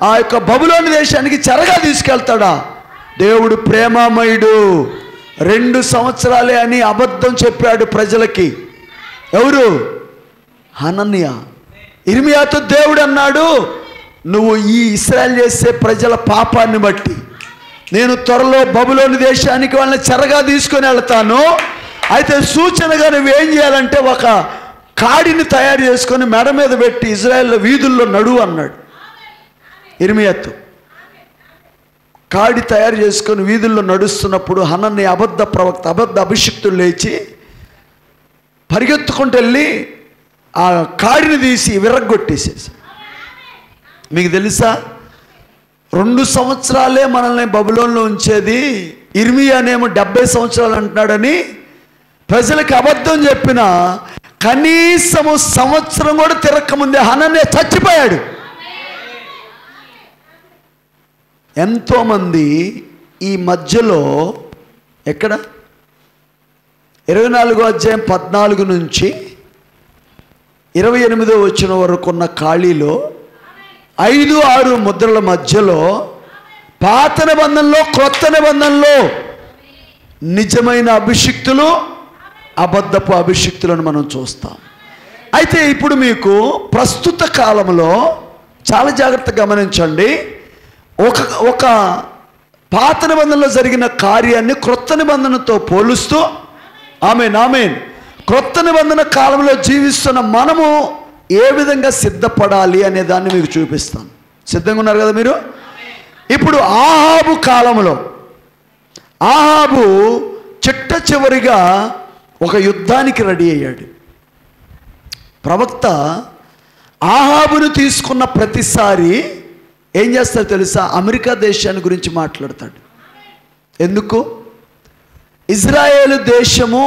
A: ఆ యొక్క బబులోను దేశానికి చెరగా తీసుకెళ్తాడా? దేవుడు ప్రేమామయుడు. 2 సంవత్సరాలే అని అబద్ధం చెప్పాడు ప్రజలకి. ఎవరు? హనన్యా. ఇర్మియాతో దేవుడు అన్నాడు, నువ్వు ఈ ఇశ్రాయేలు చేసే ప్రజల పాపాన్ని బట్టి నేను త్వరలో బబులోను దేశానికి వాళ్ళని చెరగా తీసుకొని వెళ్తాను. అయితే సూచనగా నువ్వేం చేయాలంటే ఒక కాడిని తయారు చేసుకొని మెడ మీద పెట్టి ఇజ్రాయెల్ వీధుల్లో నడువు అన్నాడు ఇర్మియాతో. కాడి తయారు చేసుకొని వీధుల్లో నడుస్తున్నప్పుడు హనన్ని అబద్ధ ప్రవక్త, అబద్ధ అభిషిక్తులు లేచి పరిగెత్తుకుంటూ వెళ్ళి ఆ కాడిని తీసి విరగ్గొట్టేసేసి. మీకు తెలుసా 2 సంవత్సరాలే మనల్ని బబులోన్లో ఉంచేది, ఇర్మియానేమో 70 సంవత్సరాలు అంటున్నాడని ప్రజలకు అబద్ధం చెప్పిన కనీసము సంవత్సరం కూడా తిరగకముందే హనన్యా చచ్చిపోయాడు. ఎంతోమంది ఈ మధ్యలో ఎక్కడ 24వ అధ్యాయం 14 నుంచి 28వ వచనం వరకు ఉన్న ఖాళీలో 5-6 ముద్రల మధ్యలో పాత నిబంధనలో క్రొత్త నిబంధనలో నిజమైన అభిషిక్తులు, అబద్ధపు అభిషిక్తులను మనం చూస్తాం. అయితే ఇప్పుడు మీకు ప్రస్తుత కాలంలో చాలా జాగ్రత్తగా గమనించండి. ఒక పాత నిబంధనలో జరిగిన కార్యాన్ని క్రొత్త నిబంధనతో పోలుస్తూ ఆమేన్ క్రొత్త నిబంధన కాలంలో జీవిస్తున్న మనము ఏ విధంగా సిద్ధపడాలి అనే దాన్ని మీకు చూపిస్తాను. సిద్ధంగా ఉన్నారు కదా మీరు? ఇప్పుడు ఆహాబు కాలంలో ఆహాబు చిట్ట చివరిగా ఒక యుద్ధానికి రెడీ అయ్యాడు. ప్రవక్త ఆహాబును తీసుకున్న ప్రతిసారి ఏం చేస్తారో తెలుసా? అమెరికా దేశాన్ని గురించి మాట్లాడతాడు. ఎందుకు? ఇజ్రాయేలు దేశము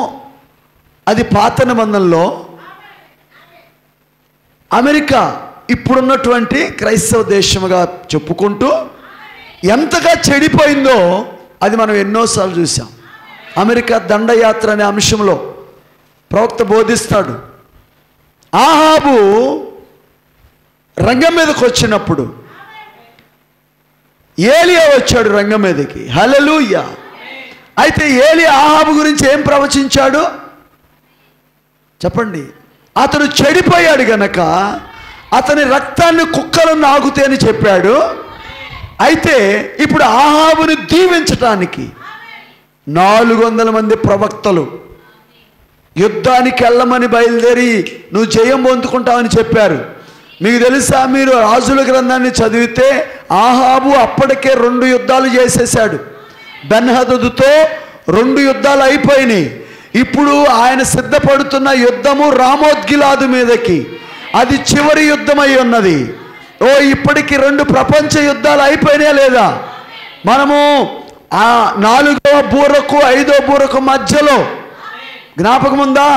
A: అది పాత నిబంధనలో, అమెరికా ఇప్పుడున్నటువంటి క్రైస్తవ దేశముగా చెప్పుకుంటూ ఎంతగా చెడిపోయిందో అది మనం ఎన్నోసార్లు చూసాం. అమెరికా దండయాత్ర అనే అంశంలో ప్రవక్త బోధిస్తాడు. ఆహాబు రంగం మీదకి వచ్చినప్పుడు ఏలియా వచ్చాడు రంగం మీదకి. హల్లెలూయా. అయితే ఏలియా ఆహాబు గురించి ఏం ప్రవచించాడు చెప్పండి? అతను చెడిపోయాడు గనక అతని రక్తాన్ని కుక్కలు నాగుతే అని చెప్పాడు. అయితే ఇప్పుడు ఆహాబుని దీవించటానికి 400 మంది ప్రవక్తలు యుద్ధానికి వెళ్ళమని బయలుదేరి నువ్వు జయం పొందుకుంటావని చెప్పారు. మీకు తెలుసా? మీరు రాజుల గ్రంథాన్ని చదివితే ఆహాబు అప్పటికే 2 యుద్ధాలు చేసేసాడు. బెన్హదదుతో 2 యుద్ధాలు అయిపోయినాయి. ఇప్పుడు ఆయన సిద్ధపడుతున్న యుద్ధము రామోద్గిలాదు మీదకి, అది చివరి యుద్ధం అయి ఉన్నది. ఇప్పటికి 2 ప్రపంచ యుద్ధాలు అయిపోయినాయా లేదా? మనము ఆ 4వ బూరకు 5వ బూరకు మధ్యలో జ్ఞాపకం ఉందా?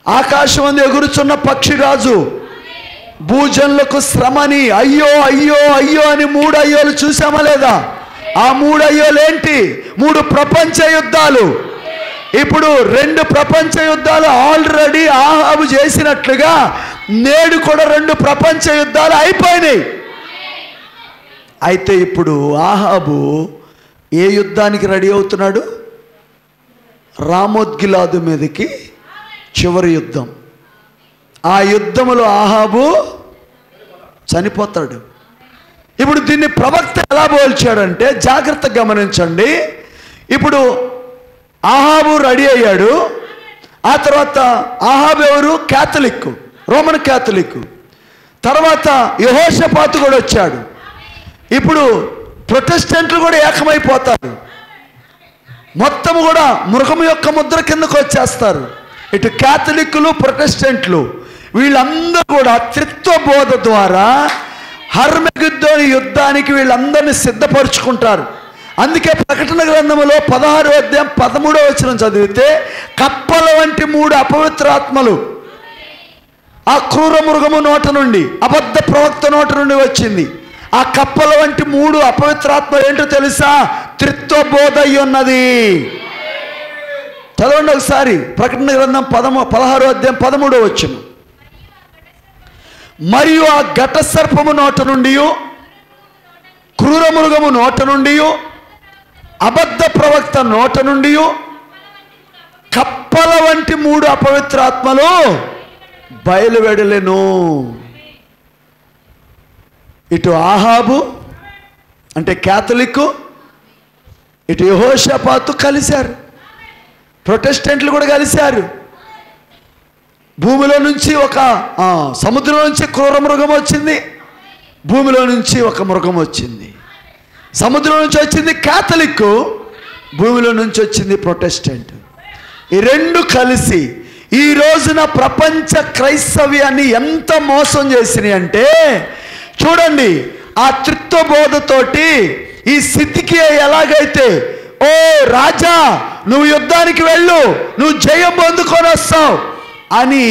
A: ఆకాశం అందు ఎగురుచున్న పక్షిరాజు భూజనులకు శ్రమని అయ్యో అయ్యో అయ్యో అని 3 అయ్యోలు చూసామా లేదా? ఆ 3 అయ్యోలు ఏంటి? 3 ప్రపంచ యుద్ధాలు. ఇప్పుడు 2 ప్రపంచ యుద్ధాలు ఆల్రెడీ ఆహాబు చేసినట్లుగా నేడు కూడా 2 ప్రపంచ యుద్ధాలు అయిపోయినాయి. అయితే ఇప్పుడు ఆహాబు ఏ యుద్ధానికి రెడీ అవుతున్నాడు? రామోద్గిలాదు మీదకి చివరి యుద్ధం. ఆ యుద్ధములో ఆహాబు చనిపోతాడు. ఇప్పుడు దీన్ని ప్రవక్త ఎలా పోల్చాడంటే జాగ్రత్తగా గమనించండి. ఇప్పుడు ఆహాబు రెడీ అయ్యాడు. ఆ తర్వాత ఆహాబు ఎవరు? Catholic, Roman Catholic. తర్వాత యెహోషాపాతు కూడా వచ్చాడు. ఇప్పుడు ప్రొటెస్టెంట్లు కూడా ఏకమైపోతారు. మొత్తం కూడా మృగం యొక్క ముద్ర కిందకు వచ్చేస్తారు. ఇటు క్యాథలిక్లు, ప్రొటెస్టెంట్లు వీళ్ళందరూ కూడా త్రిత్వ బోధ ద్వారా హర్మగిద్దోని యుద్ధానికి వీళ్ళందరినీ సిద్ధపరుచుకుంటారు. అందుకే ప్రకటన గ్రంథములో 16వ అధ్యాయం 13వ వచనం చదివితే కప్పల వంటి 3 అపవిత్రాత్మలు ఆ క్రూర మృగము నోట నుండి, అబద్ధ ప్రవక్త నోట నుండి వచ్చింది. ఆ కప్పల వంటి 3 అపవిత్రాత్మలు ఏంటో తెలుసా? త్రిత్వ బోధ అయి ఉన్నది. చదవండి ఒకసారి ప్రకటన గ్రంథం 16వ అధ్యాయం 13వ వచనం. మరియు ఆ ఘట సర్పము నోట నుండి, క్రూర మృగము నోట నుండి, అబద్ధ ప్రవక్త నోట నుండి కప్పల వంటి 3 అపవిత్రాత్మలు బయలువెడలెను. ఇటు ఆహాబు అంటే క్యాథలిక్, ఇటు యెహోషాపాతు కలిశారు, ప్రొటెస్టెంట్లు కూడా కలిశారు. భూమిలో నుంచి ఒక సముద్రం నుంచి క్రూర మృగం వచ్చింది, భూమిలో నుంచి ఒక మృగం వచ్చింది. సముద్రం నుంచి వచ్చింది కాథలిక్, భూమిలో నుంచి వచ్చింది ప్రొటెస్టెంట్. ఈ రెండు కలిసి ఈ రోజున ప్రపంచ క్రైస్తవ్యాన్ని ఎంత మోసం చేసినాయి అంటే చూడండి. ఆ త్రిత్వ బోధతోటి ఈ స్థితికి ఎలాగైతే, ఓ రాజా నువ్వు యుద్ధానికి వెళ్ళు, నువ్వు జయం పొందుకొని వస్తావు అని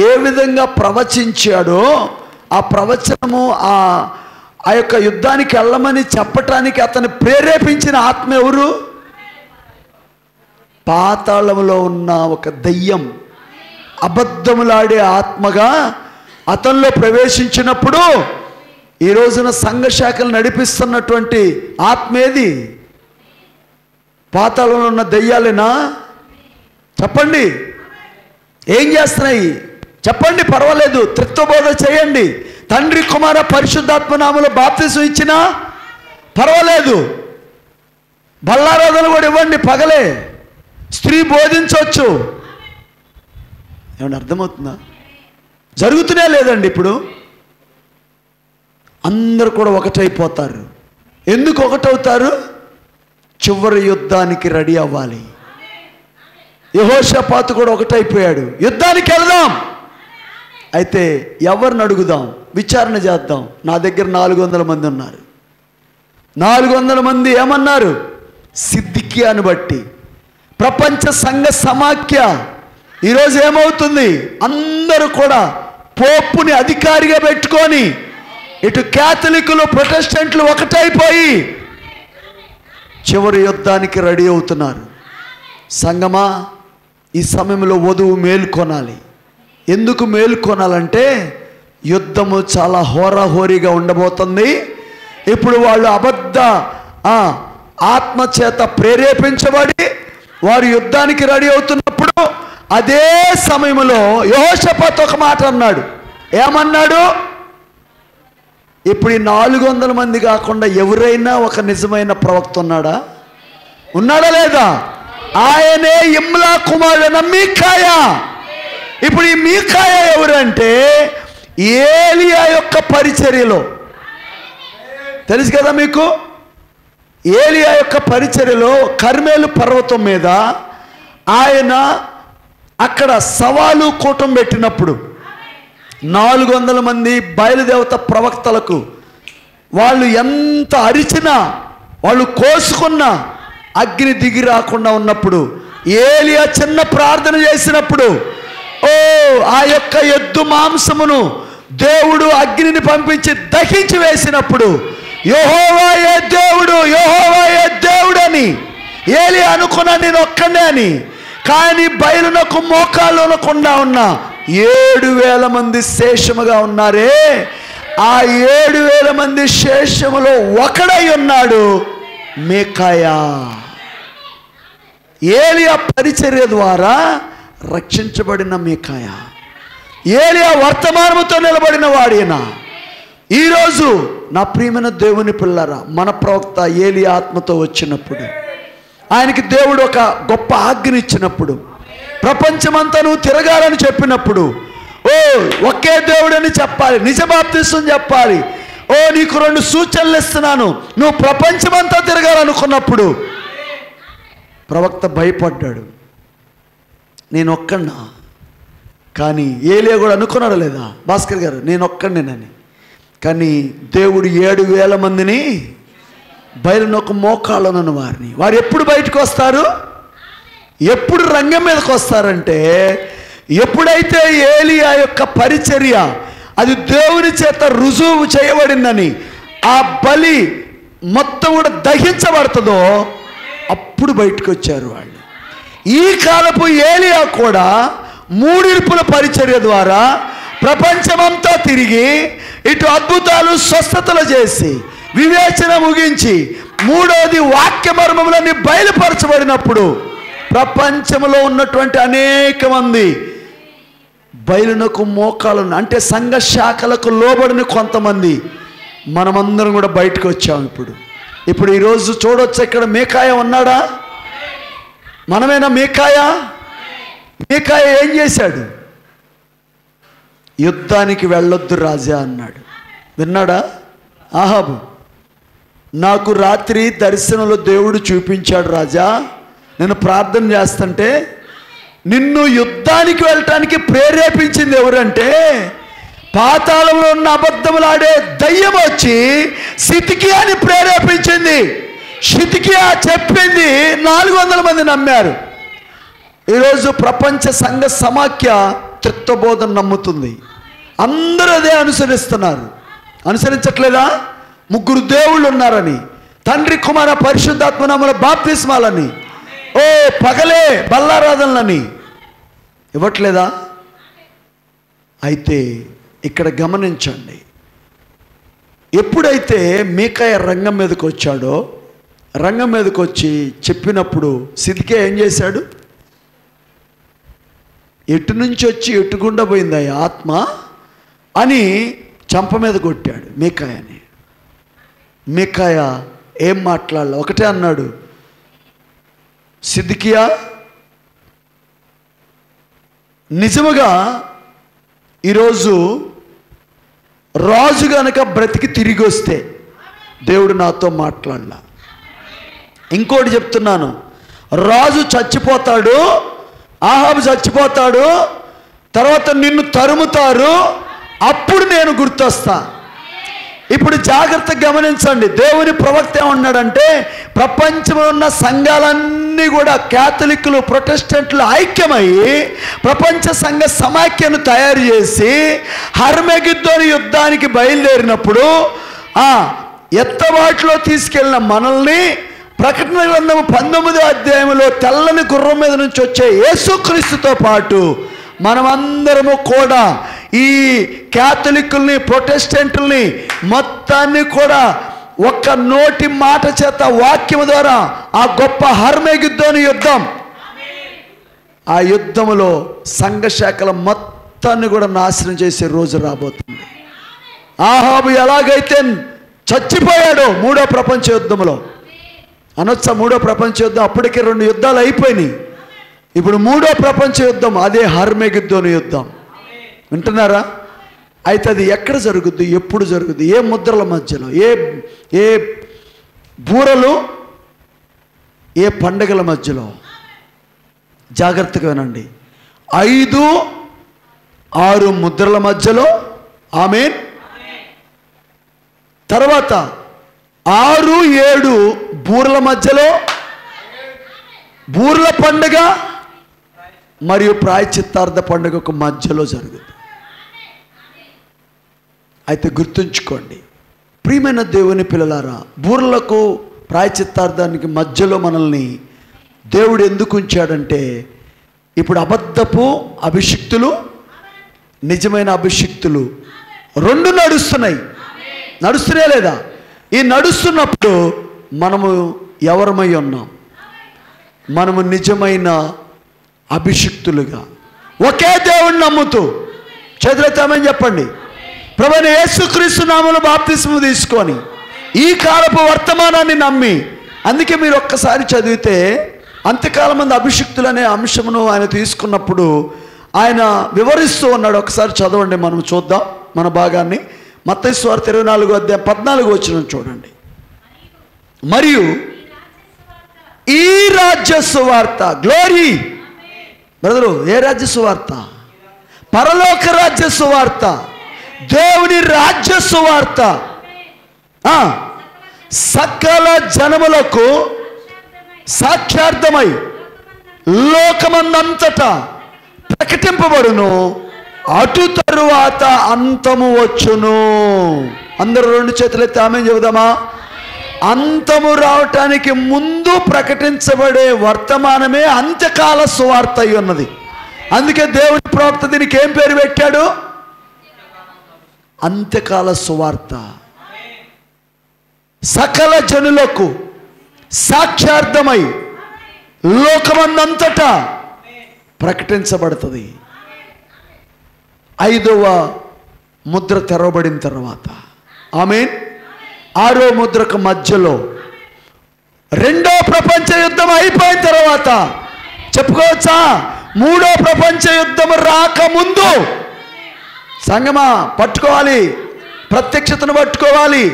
A: ఏ విధంగా ప్రవచించాడో, ఆ ప్రవచనము ఆ యొక్క యుద్ధానికి వెళ్ళమని చెప్పటానికి అతను ప్రేరేపించిన ఆత్మ ఎవరు? పాతాళంలో ఉన్న ఒక దయ్యం, అబద్ధములాడే ఆత్మగా అతనిలో ప్రవేశించినప్పుడు ఈ రోజున సంఘ శాఖలు నడిపిస్తున్నటువంటి ఆత్మ ఏది? పాతాళంలో ఉన్న దయ్యాలేనా? చెప్పండి, ఏం చేస్తున్నాయి చెప్పండి, పర్వాలేదు, త్రిత్వబోధ చేయండి, తండ్రి కుమార పరిశుద్ధాత్మ నామములో బాప్తిసం ఇచ్చినా పర్వాలేదు, బల్లారాధన కూడా ఇవ్వండి, పగలే స్త్రీ బోధించవచ్చు. ఏమన్నా అర్థమవుతుందా? జరుగుతూనే లేదండి. ఇప్పుడు అందరూ కూడా ఒకటైపోతారు. ఎందుకు ఒకటవుతారు? చివరి యుద్ధానికి రెడీ అవ్వాలి. యెహోషాపాతు కూడా ఒకటైపోయాడు, యుద్ధానికి వెళదాం. అయితే ఎవరిని అడుగుదాం, విచారణ చేద్దాం. నా దగ్గర 400 మంది ఉన్నారు. 400 మంది ఏమన్నారు? సిద్ధికియాను బట్టి ప్రపంచ సంఘ సమాఖ్య ఈరోజు ఏమవుతుంది? అందరూ కూడా పోపుని అధికారిగా పెట్టుకొని ఇటు క్యాథలికులు ప్రొటెస్టెంట్లు ఒకటైపోయి చివరి యుద్ధానికి రెడీ అవుతున్నారు. సంగమా, ఈ సమయంలో వధువు మేలుకొనాలి. ఎందుకు మేలుకొనాలంటే యుద్ధము చాలా హోరాహోరీగా ఉండబోతుంది. ఇప్పుడు వాళ్ళు అబద్ధ ఆత్మచేత ప్రేరేపించబడి వారు యుద్ధానికి రెడీ అవుతున్నప్పుడు అదే సమయంలో యెహోషాపాతు ఒక మాట అన్నాడు. ఏమన్నాడు? ఇప్పుడు ఈ 400 మంది కాకుండా ఎవరైనా ఒక నిజమైన ప్రవక్త ఉన్నాడా? ఉన్నాడా లేదా? ఆయనే ఇమ్లా కుమారుడైన మీకాయా. ఇప్పుడు ఈ మీకాయా ఎవరంటే ఏలియా యొక్క పరిచర్యలో, తెలుసు కదా మీకు, ఏలియా యొక్క పరిచర్యలో కర్మేలు పర్వతం మీద ఆయన అక్కడ సవాలు కూటం పెట్టినప్పుడు 400 మంది బయలుదేవత ప్రవక్తలకు వాళ్ళు ఎంత అరిచినా, వాళ్ళు కోసుకున్నా అగ్ని దిగి రాకుండా ఉన్నప్పుడు ఏలియా చిన్న ప్రార్థన చేసినప్పుడు ఆ యొక్క ఎద్దు మాంసమును దేవుడు అగ్నిని పంపించి దహించి వేసినప్పుడు యెహోవా ఏ దేవుడు, యెహోవా ఏ దేవుడు అని ఏలియా అనుకున్నా నేను ఒక్కడే అని. కానీ బయలునకు మోకాళ్ళు అనకుండా ఉన్న 7,000 మంది శేషముగా ఉన్నారే, ఆ 7,000 మంది శేషములో ఒకడై ఉన్నాడు మీకాయా. ఏలియా పరిచర్య ద్వారా రక్షించబడిన మీకాయా, ఏలియా వర్తమానముతో నిలబడిన వాడేనా. ఈరోజు నా ప్రియమైన దేవుని పిల్లరా, మన ప్రవక్త ఏలియా ఆత్మతో వచ్చినప్పుడు, ఆయనకి దేవుడు ఒక గొప్ప ఆజ్ఞ ఇచ్చినప్పుడు, ప్రపంచమంతా నువ్వు తిరగాలని చెప్పినప్పుడు, ఒకే దేవుడని చెప్పాలి, నిజ బాప్తిసం చెప్పాలి, నీకు 2 సూచనలు ఇస్తున్నాను, నువ్వు ప్రపంచమంతా తిరగాలనుకున్నప్పుడు ప్రవక్త భయపడ్డాడు. నేను ఒక్కడినా? కానీ ఏలియా కూడా అనుకున్నాడు లేదా భాస్కర్ గారు, నేను ఒక్కడినేనని. కానీ దేవుడు 7,000 మందిని బయలునొక మోకాళ్ళను వారిని, వారు ఎప్పుడు బయటకు వస్తారు? ఎప్పుడు రంగం మీదకి వస్తారంటే ఎప్పుడైతే ఏలియా యొక్క పరిచర్య అది దేవుని చేత రుజువు చేయబడిందని, ఆ బలి మొత్తం కూడా దహించబడుతుందో అప్పుడు బయటకు వచ్చారు వాళ్ళు. ఈ కాలపు ఏలియా కూడా మూడింపుల పరిచర్య ద్వారా ప్రపంచమంతా తిరిగి ఇటు అద్భుతాలు స్వస్థతలు చేసి వివేచన ముగించి మూడోది వాక్య మర్మములన్నీ బయలుపరచబడినప్పుడు ప్రపంచంలో ఉన్నటువంటి అనేక మంది బయలునకు మోకాలను, అంటే సంఘ శాఖలకు లోబడిన కొంతమంది మనమందరం కూడా బయటకు వచ్చాము. ఇప్పుడు ఇప్పుడు ఈరోజు చూడొచ్చు, ఇక్కడ మీకాయ ఉన్నాడా? మనమేనా మీకాయ? మీకాయ ఏం చేశాడు? యుద్ధానికి వెళ్ళొద్దు రాజా అన్నాడు. విన్నాడా ఆహాబు? నాకు రాత్రి దర్శనంలో దేవుడు చూపించాడు రాజా, నేను ప్రార్థన చేస్తుంటే నిన్ను యుద్ధానికి వెళ్ళటానికి ప్రేరేపించింది ఎవరంటే పాతాళంలో ఉన్న అబద్ధములాడే దయ్యం వచ్చి సిద్కియాని ప్రేరేపించింది. సిద్కియా చెప్పింది 400 మంది నమ్మారు. ఈరోజు ప్రపంచ సంఘ సమాఖ్య త్రిత్వబోధన నమ్ముతుంది. అందరూ అదే అనుసరిస్తున్నారు. అనుసరించట్లేదా? 3 దేవుళ్ళు ఉన్నారని, తండ్రి కుమార పరిశుద్ధాత్మ నామముల బాప్తిస్మాలని, ఓ పగలే బల్లారాధనలని ఇవ్వట్లేదా? అయితే ఇక్కడ గమనించండి, ఎప్పుడైతే మీకాయ రంగం మీదకి వచ్చాడో, రంగం మీదకి వచ్చి చెప్పినప్పుడు సిద్కియా ఏం చేశాడు? ఎటు నుంచి వచ్చి ఎటుగుండా పోయింది ఆ ఆత్మ అని చంప మీద కొట్టాడు మీకాయని. మీకాయ ఏం మాట్లాడలే, ఒకటే అన్నాడు, సిద్కియా నిజముగా ఈరోజు రాజు గనక బ్రతికి తిరిగి వస్తే దేవుడు నాతో మాట్లాడలా. ఇంకోటి చెప్తున్నాను, రాజు చచ్చిపోతాడు, ఆహాబు చచ్చిపోతాడు, తర్వాత నిన్ను తరుముతారు, అప్పుడు నేను గుర్తొస్తా. ఇప్పుడు జాగ్రత్తగా గమనించండి, దేవుని ప్రవక్త ఏమన్నాడంటే ప్రపంచంలో ఉన్న సంఘాలన్నీ కూడా క్యాథలిక్లు ప్రొటెస్టెంట్లు ఐక్యమై ప్రపంచ సంఘ సమాఖ్యను తయారు చేసి హర్మెగిద్దోను యుద్ధానికి బయలుదేరినప్పుడు ఎత్తబాటులో తీసుకెళ్ళిన మనల్ని ప్రకటన గ్రంథము 19వ అధ్యాయంలో తెల్లని గుర్రం మీద నుంచి వచ్చే యేసుక్రీస్తుతో పాటు మనమందరము కూడా ఈ క్యాథలిక్కుల్ని ప్రొటెస్టెంట్లని మొత్తాన్ని కూడా ఒక్క నోటి మాట చేత వాక్యం ద్వారా ఆ గొప్ప హర్మెగిద్దోను యుద్ధం, ఆ యుద్ధములో సంఘ శాఖల మొత్తాన్ని కూడా నాశనం చేసే రోజు రాబోతుంది. ఆహాబు ఎలాగైతే చచ్చిపోయాడో 3వ ప్రపంచ యుద్ధంలో, అనొచ్చా 3వ ప్రపంచ యుద్ధం, అప్పటికే 2 యుద్ధాలు అయిపోయినాయి. ఇప్పుడు 3వ ప్రపంచ యుద్ధం, అదే హర్మెగిద్దోను యుద్ధం. వింటున్నారా? అయితే అది ఎక్కడ జరుగుద్ది, ఎప్పుడు జరుగుద్ది, ఏ ముద్రల మధ్యలో, ఏ బూరలు, ఏ పండగల మధ్యలో? జాగ్రత్తగా వినండి. 5-6 ముద్రల మధ్యలో, ఆమేన్. తర్వాత 6-7 బూరల మధ్యలో, బూర్ల పండుగ మరియు ప్రాయశ్చిత్తార్థ పండుగకు మధ్యలో జరుగుతుంది. అయితే గుర్తుంచుకోండి ప్రియమైన దేవుని పిల్లలారా, బూర్లకు ప్రాయశ్చిత్తార్థానికి మధ్యలో మనల్ని దేవుడు ఎందుకు ఉంచాడంటే ఇప్పుడు అబద్ధపు అభిషిక్తులు, నిజమైన అభిషిక్తులు 2 నడుస్తున్నాయి లేదా? ఈ నడుస్తున్నప్పుడు మనము ఎవరమై ఉన్నాం? మనము నిజమైన అభిషిక్తులుగా ఒకే దేవుణ్ణి నమ్ముతూ, చేతులెత్తామని చెప్పండి, ప్రభువైన యేసుక్రీస్తు నామములో బాప్తిస్మం తీసుకొని ఈ కాలపు వర్తమానాన్ని నమ్మి. అందుకే మీరు ఒక్కసారి చదివితే అంత్యకాలం మంది అభిషిక్తులు అనే అంశమును ఆయన తీసుకున్నప్పుడు ఆయన వివరిస్తూ ఉన్నాడు. ఒకసారి చదవండి, మనం చూద్దాం మన భాగాన్ని. మత్తయి సువార్త 24వ అధ్యాయం 14వ వచనం చూడండి. మరియు ఈ రాజ్య సువార్త, గ్లోరీ బ్రదరు, ఏ రాజ్య సువార్త? పరలోక రాజ్య సువార్త, దేవుని రాజ్య సువార్త సకల జనములకు సాక్షార్థమై లోకమందంతటా ప్రకటింపబడును, అటు తరువాత అంతము వచ్చును. అందరూ 2 చేతులెత్తి ఆమేన్ చెబుదామా? అంతము రావటానికి ముందు ప్రకటించబడే వర్తమానమే అంత్యకాల సువార్త అయి ఉన్నది. అందుకే దేవుని ప్రవక్త దీనికి ఏం పేరు పెట్టాడు? అంత్యకాల సువార్త. సకల జనులకు సాక్షార్థమై లోకమందంతటా ప్రకటించబడుతుంది. 5వ ముద్ర తెరవబడిన తర్వాత, ఆమేన్, 6వ ముద్రకు మధ్యలో రెండో ప్రపంచ యుద్ధం అయిపోయిన తర్వాత చెప్పుకోవచ్చా? మూడో ప్రపంచ యుద్ధం రాకముందు సంగమా పట్టుకోవాలి, ప్రత్యక్షతను పట్టుకోవాలి.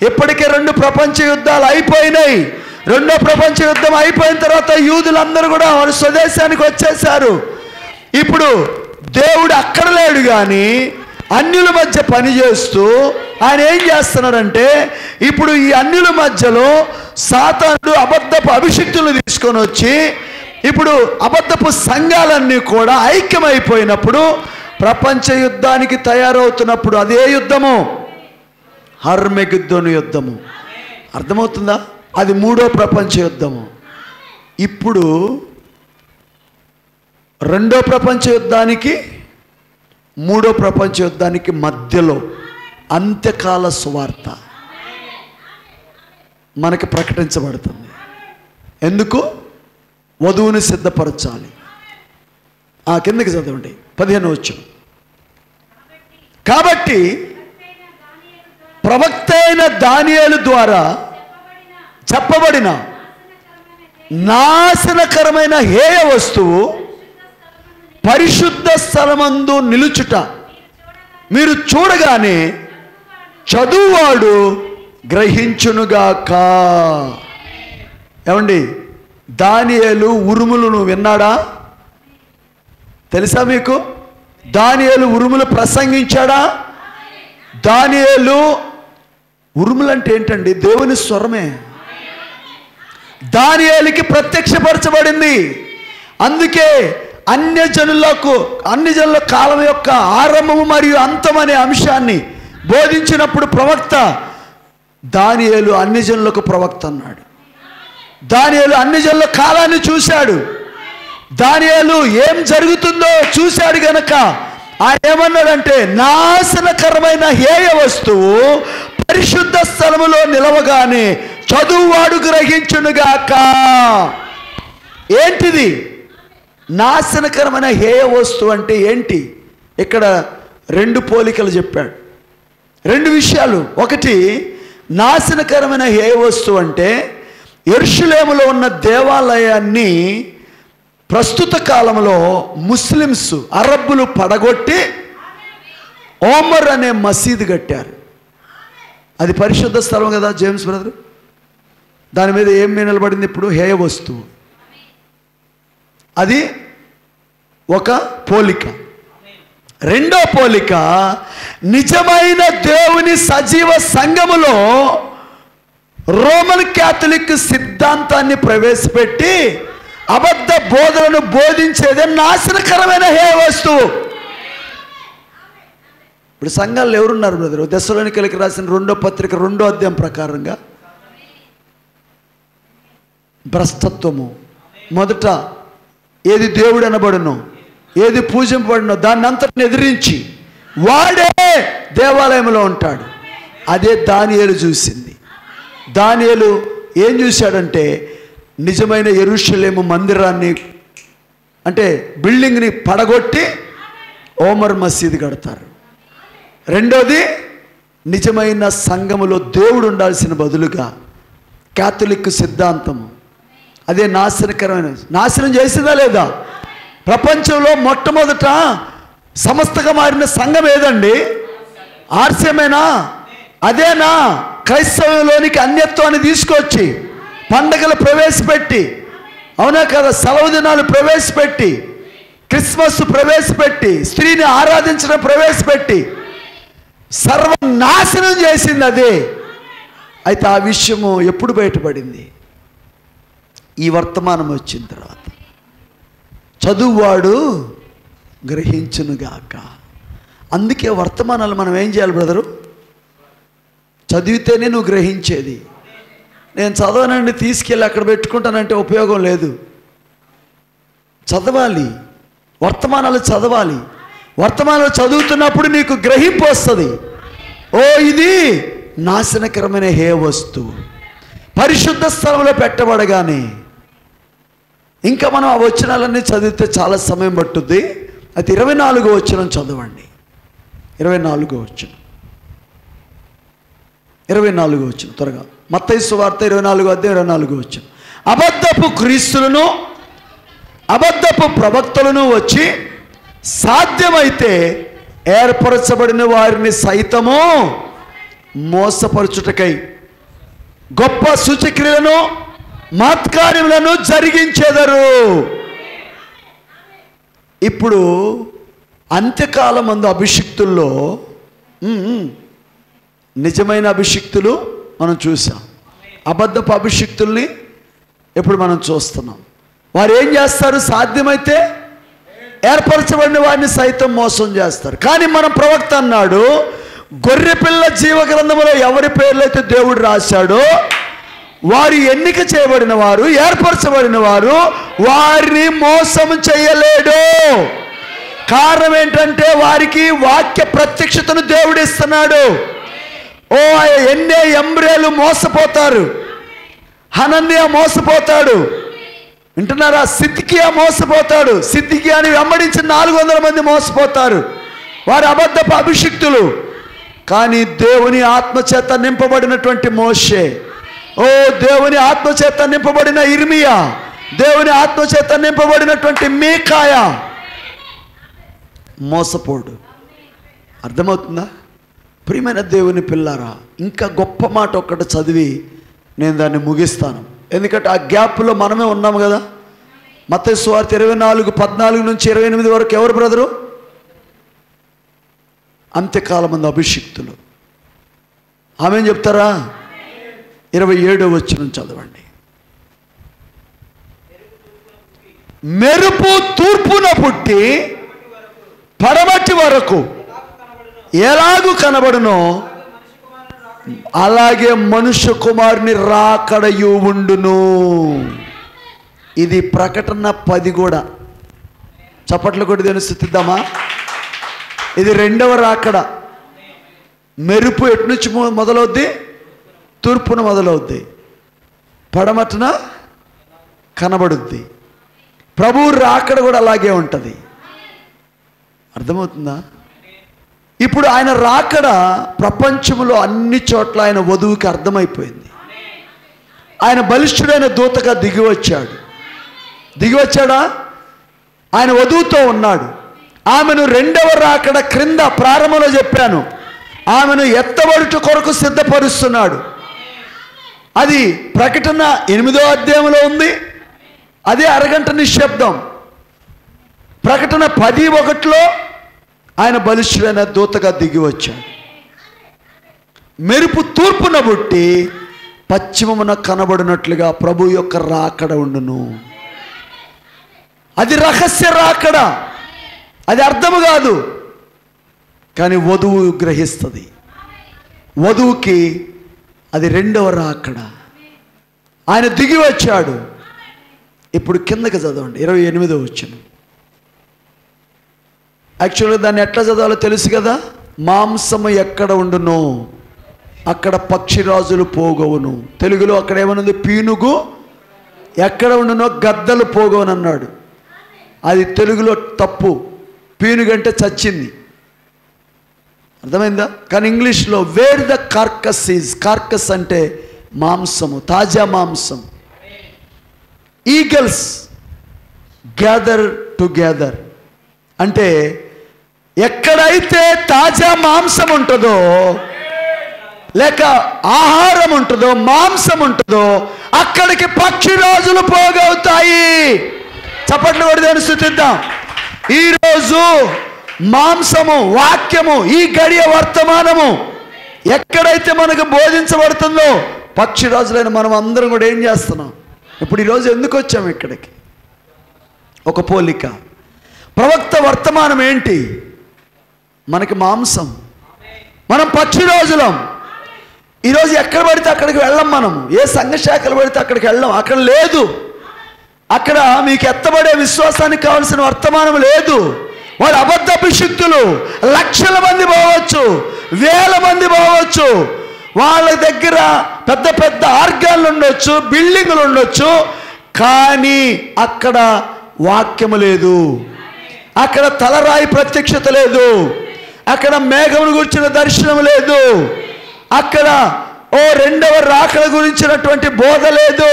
A: ఇప్పటికే 2 ప్రపంచ యుద్ధాలు అయిపోయినాయి. రెండో ప్రపంచ యుద్ధం అయిపోయిన తర్వాత యూదులందరూ కూడా వారి స్వదేశానికి వచ్చేసారు. ఇప్పుడు దేవుడు అక్కడ లేడు కానీ అన్యుల మధ్య పనిచేస్తూ ఆయన ఏం చేస్తున్నాడంటే, ఇప్పుడు ఈ అన్యుల మధ్యలో సాతానుడు అబద్ధపు అభిషిక్తులు తీసుకొని వచ్చి ఇప్పుడు అబద్ధపు సంఘాలన్నీ కూడా ఐక్యమైపోయినప్పుడు ప్రపంచ యుద్ధానికి తయారవుతున్నప్పుడు అదే యుద్ధము హర్మెగిద్దోను యుద్ధము. అర్థమవుతుందా? అది మూడో ప్రపంచ యుద్ధము. ఇప్పుడు రెండో ప్రపంచ యుద్ధానికి మూడో ప్రపంచ యుద్ధానికి మధ్యలో అంత్యకాల సువార్త మనకి ప్రకటించబడుతుంది. ఎందుకు? వధువుని సిద్ధపరచాలి. కిందకి చదవండి 15వ వచనం. కాబట్టి ప్రవక్త అయిన దానియేలు ద్వారా చెప్పబడిన నాశనకరమైన హేయ వస్తువు పరిశుద్ధ స్థలమందు నిలుచుట మీరు చూడగానే చదువువాడు గ్రహించునుగాక. ఏమండి, దానియేలు ఉరుములను విన్నాడా? తెలుసా మీకు? దానియేలు ఉరుములు ప్రసంగించాడా? దానియేలు ఉరుములు అంటే ఏంటండి? దేవుని స్వరమే. దానియేలుకి ప్రత్యక్షపరచబడింది. అందుకే అన్య జనుల కాలం యొక్క ఆరంభము మరియు అంతం అనే అంశాన్ని బోధించినప్పుడు ప్రవక్త దానియేలు అన్య జనులకు ప్రవక్త అన్నాడు. దానియేలు అన్య జనుల కాలాన్ని చూశాడు. దానియేలు ఏం జరుగుతుందో చూశాడు గనక ఆయన ఏమన్నాడంటే, నాశనకరమైన హేయ వస్తువు పరిశుద్ధ స్థలములో నిలవగానే చదువువాడు గ్రహించునుగాక. ఏంటిది నాశనకరమైన హేయ వస్తువు అంటే ఏంటి? ఇక్కడ 2 పోలికలు చెప్పాడు, 2 విషయాలు. ఒకటి, నాశనకరమైన హేయ వస్తువు అంటే యెరూషలేములో ఉన్న దేవాలయాన్ని ప్రస్తుత కాలంలో ముస్లిమ్స్ అరబ్బులు పడగొట్టి ఓమర్ అనే మసీదు కట్టారు. అది పరిశుద్ధ స్థలం కదా జేమ్స్ బ్రదర్. దాని మీద ఏం నిలబడింది ఇప్పుడు? హేయ వస్తువు. అది ఒక పోలిక. రెండో పోలిక, నిజమైన దేవుని సజీవ సంఘములో రోమన్ క్యాథలిక్ సిద్ధాంతాన్ని ప్రవేశపెట్టి అబద్ధ బోధనను బోధించేదే నాశనకరమైన హేయ వస్తువు. ఇప్పుడు సంఘాల్లో ఎవరున్నారు బ్రదర్? దెస్సలోనికీయులకు రాసిన 2వ పత్రిక 2వ అధ్యాయం ప్రకారంగా భ్రష్టత్వము. మొదట ఏది దేవుడు అనబడునో, ఏది పూజింపబడినో దాన్ని అంతటిని ఎదిరించి వాడే దేవాలయంలో ఉంటాడు. అదే దానియేలు చూసింది. దానియేలు ఏం చూశాడంటే, నిజమైన యెరూషలేము మందిరాన్ని అంటే బిల్డింగ్ని పడగొట్టి ఓమర్ మసీదు కడతారు. రెండోది, నిజమైన సంఘములో దేవుడు ఉండాల్సిన బదులుగా క్యాథలిక్ సిద్ధాంతము. అదే నాశనకరమైన. నాశనం చేసిందా లేదా? ప్రపంచంలో మొట్టమొదట సమస్తగా మారిన సంఘం ఏదండి? ఆర్సీఎమేనా? అదేనా? క్రైస్తవంలోనికి అన్యత్వాన్ని తీసుకొచ్చి పండగలు ప్రవేశపెట్టి, అవునా కదా, సెలవు దినాలు ప్రవేశపెట్టి, క్రిస్మస్ ప్రవేశపెట్టి, స్త్రీని ఆరాధించడం ప్రవేశపెట్టి సర్వనాశనం చేసింది అదే. అయితే ఆ విషయము ఎప్పుడు బయటపడింది? ఈ వర్తమానం వచ్చిన తర్వాత. చదువువాడు గ్రహించునుగాక. అందుకే వర్తమానాలు మనం ఏం చేయాలి బ్రదరు? చదివితేనే నువ్వు గ్రహించేది. నేను చదవనండి తీసుకెళ్ళి అక్కడ పెట్టుకుంటానంటే ఉపయోగం లేదు. చదవాలి, వర్తమానాలు చదవాలి. వర్తమానాలు చదువుతున్నప్పుడు నీకు గ్రహింపు వస్తుంది. ఓ, ఇది నాశనకరమైన హేయ వస్తువు పరిశుద్ధ స్థలంలో పెట్టబడగానే. ఇంకా మనం ఆ వచనాలన్నీ చదివితే చాలా సమయం పట్టుద్ది. అయితే 24వ వచనం చదవండి. 24వ వచనం త్వరగా. మత్తయి సువార్త 24:24. అబద్ధపు క్రీస్తులను అబద్ధపు ప్రవక్తలను వచ్చి సాధ్యమైతే ఏర్పరచబడిన వారిని సైతము మోసపరచుటకై గొప్ప సూచక్రియలను మహత్కార్యములను జరిగించెదరు. ఇప్పుడు అంత్యకాలమందు అభిషిక్తుల్లో నిజమైన అభిషిక్తులు మనం చూసాం, అబద్ధపు అభిషిక్తుల్ని ఇప్పుడు మనం చూస్తున్నాం. వారు ఏం చేస్తారు? సాధ్యమైతే ఏర్పరచబడిన వారిని సైతం మోసం చేస్తారు. కానీ మన ప్రవక్త అన్నాడు, గొర్రెపిల్ల జీవ గ్రంథములో ఎవరి పేర్లైతే దేవుడు రాశాడో వారు ఎన్నిక చేయబడిన వారు, ఏర్పరచబడిన వారు, వారిని మోసం చేయలేడు. కారణం ఏంటంటే వారికి వాక్య ప్రత్యక్షతను దేవుడు ఇస్తున్నాడు. ఓ ఎన్నే ఎంబ్రేలు మోసపోతారు, హనన్య మోసపోతాడు, వింటున్నారా? సిద్కియా మోసపోతాడు, సిద్కియాని వెంబడించిన 400 మంది మోసపోతారు. వారు అబద్ధపు అభిషిక్తులు. కానీ దేవుని ఆత్మచేత నింపబడినటువంటి మోషే, ఓ దేవుని ఆత్మచేత నింపబడిన ఇర్మియా, దేవుని ఆత్మచేత నింపబడినటువంటి మీకాయా మోసపోడు. అర్థమవుతుందా? ప్రియమైన దేవుని పిల్లారా, ఇంకా గొప్ప మాట ఒక్కటి చదివి నేను దాన్ని ముగిస్తాను. ఎందుకంటే ఆ గ్యాప్లో మనమే ఉన్నాము కదా. మత్తయి సువార్త 24:14 నుంచి 28 వరకు ఎవరు బ్రదరు? అంత్యకాలమందు అభిషిక్తులు. ఆమె చెప్తారా? 27వ వచనం చదవండి. మెరుపు తూర్పున పుట్టి పడమటి వరకు ఎలాగూ కనబడునో అలాగే మనుష్య కుమారుని రాకడయు ఉండును. ఇది ప్రకటన 10 కూడా. చప్పట్లు కొట్టి దేని స్థుతిద్దామా? ఇది 2వ రాకడ. మెరుపు ఎటు నుంచి మొదలవుద్ది? తూర్పున మొదలవుద్ది, పడమటన కనబడుద్ది. ప్రభువు రాకడ కూడా అలాగే ఉంటుంది. అర్థమవుతుందా? ఇప్పుడు ఆయన రాకడ ప్రపంచంలో అన్ని చోట్ల ఆయన వధువుకి అర్థమైపోయింది. ఆయన బలిష్ఠుడైన దూతగా దిగివచ్చాడా? ఆయన వధువుతో ఉన్నాడు. ఆమెను 2వ రాకడ క్రింద ప్రారంభంలో చెప్పాను, ఆమెను ఎత్తబడుట కొరకు సిద్ధపరుస్తున్నాడు. అది ప్రకటన 8వ అధ్యాయంలో ఉంది. అదే అరగంట నిశ్శబ్దం. ప్రకటన 10:1 ఆయన బలిష్ఠుడైన దూతగా దిగి వచ్చాడు. మెరుపు తూర్పున పుట్టి పశ్చిమమున కనబడినట్లుగా ప్రభు యొక్క రాకడ ఉండును. అది రహస్య రాకడ, అది అర్థము కాదు. కానీ వధువు గ్రహిస్తుంది. వధువుకి అది 2వ రాకడ. ఆయన దిగి వచ్చాడు. ఇప్పుడు కిందకి చదవండి 28వ వచనం. యాక్చువల్గా దాన్ని ఎట్లా చదవాలో తెలుసు కదా. మాంసము ఎక్కడ ఉండునో అక్కడ పక్షిరాజులు పోగవును. తెలుగులో అక్కడ ఏమనుంది? పీనుగు ఎక్కడ ఉండునో గద్దలు పోగవును అన్నాడు. అది తెలుగులో తప్పు. పీనుగంటే చచ్చింది, అర్థమైందా? కానీ ఇంగ్లీష్లో wear the carcass is, carcass అంటే మాంసము, తాజా మాంసం. ఈగల్స్ గ్యాదర్ టుగెదర్ అంటే ఎక్కడైతే తాజా మాంసం ఉంటుందో, లేక ఆహారం ఉంటుందో, మాంసం ఉంటుందో, అక్కడికి పక్షిరాజులు పోగవుతాయి. చప్పట్లు కొడితే స్తుతిద్దాం. ఈరోజు మాంసము, వాక్యము, ఈ గడియ వర్తమానము ఎక్కడైతే మనకు బోధించబడుతుందో పక్షిరాజులైన మనం అందరం కూడా ఏం చేస్తున్నాం? ఇప్పుడు ఈరోజు ఎందుకు వచ్చాము ఇక్కడికి? ఒక పోలిక. ప్రవక్త వర్తమానం ఏంటి? మనకి మాంసం. మనం పక్షిరాజులం. ఈరోజు ఎక్కడ పడితే అక్కడికి వెళ్ళం. మనము ఏ సంఘ శాఖలు పడితే అక్కడికి వెళ్ళం. అక్కడ లేదు. అక్కడ మీకు ఎత్తబడే విశ్వాసానికి కావాల్సిన వర్తమానం లేదు. వాడు అబద్ధ అభిషిక్తులు. లక్షల మంది పోవచ్చు, వేల మంది పోవచ్చు. వాళ్ళ దగ్గర పెద్ద పెద్ద ఆర్గాన్లు ఉండొచ్చు, బిల్డింగులు ఉండొచ్చు. కానీ అక్కడ వాక్యము లేదు. అక్కడ తలరాయి ప్రత్యక్షత లేదు. అక్కడ మేఘమును గురించిన దర్శనం లేదు. అక్కడ రెండవ రాకడ గురించినటువంటి బోధ లేదు,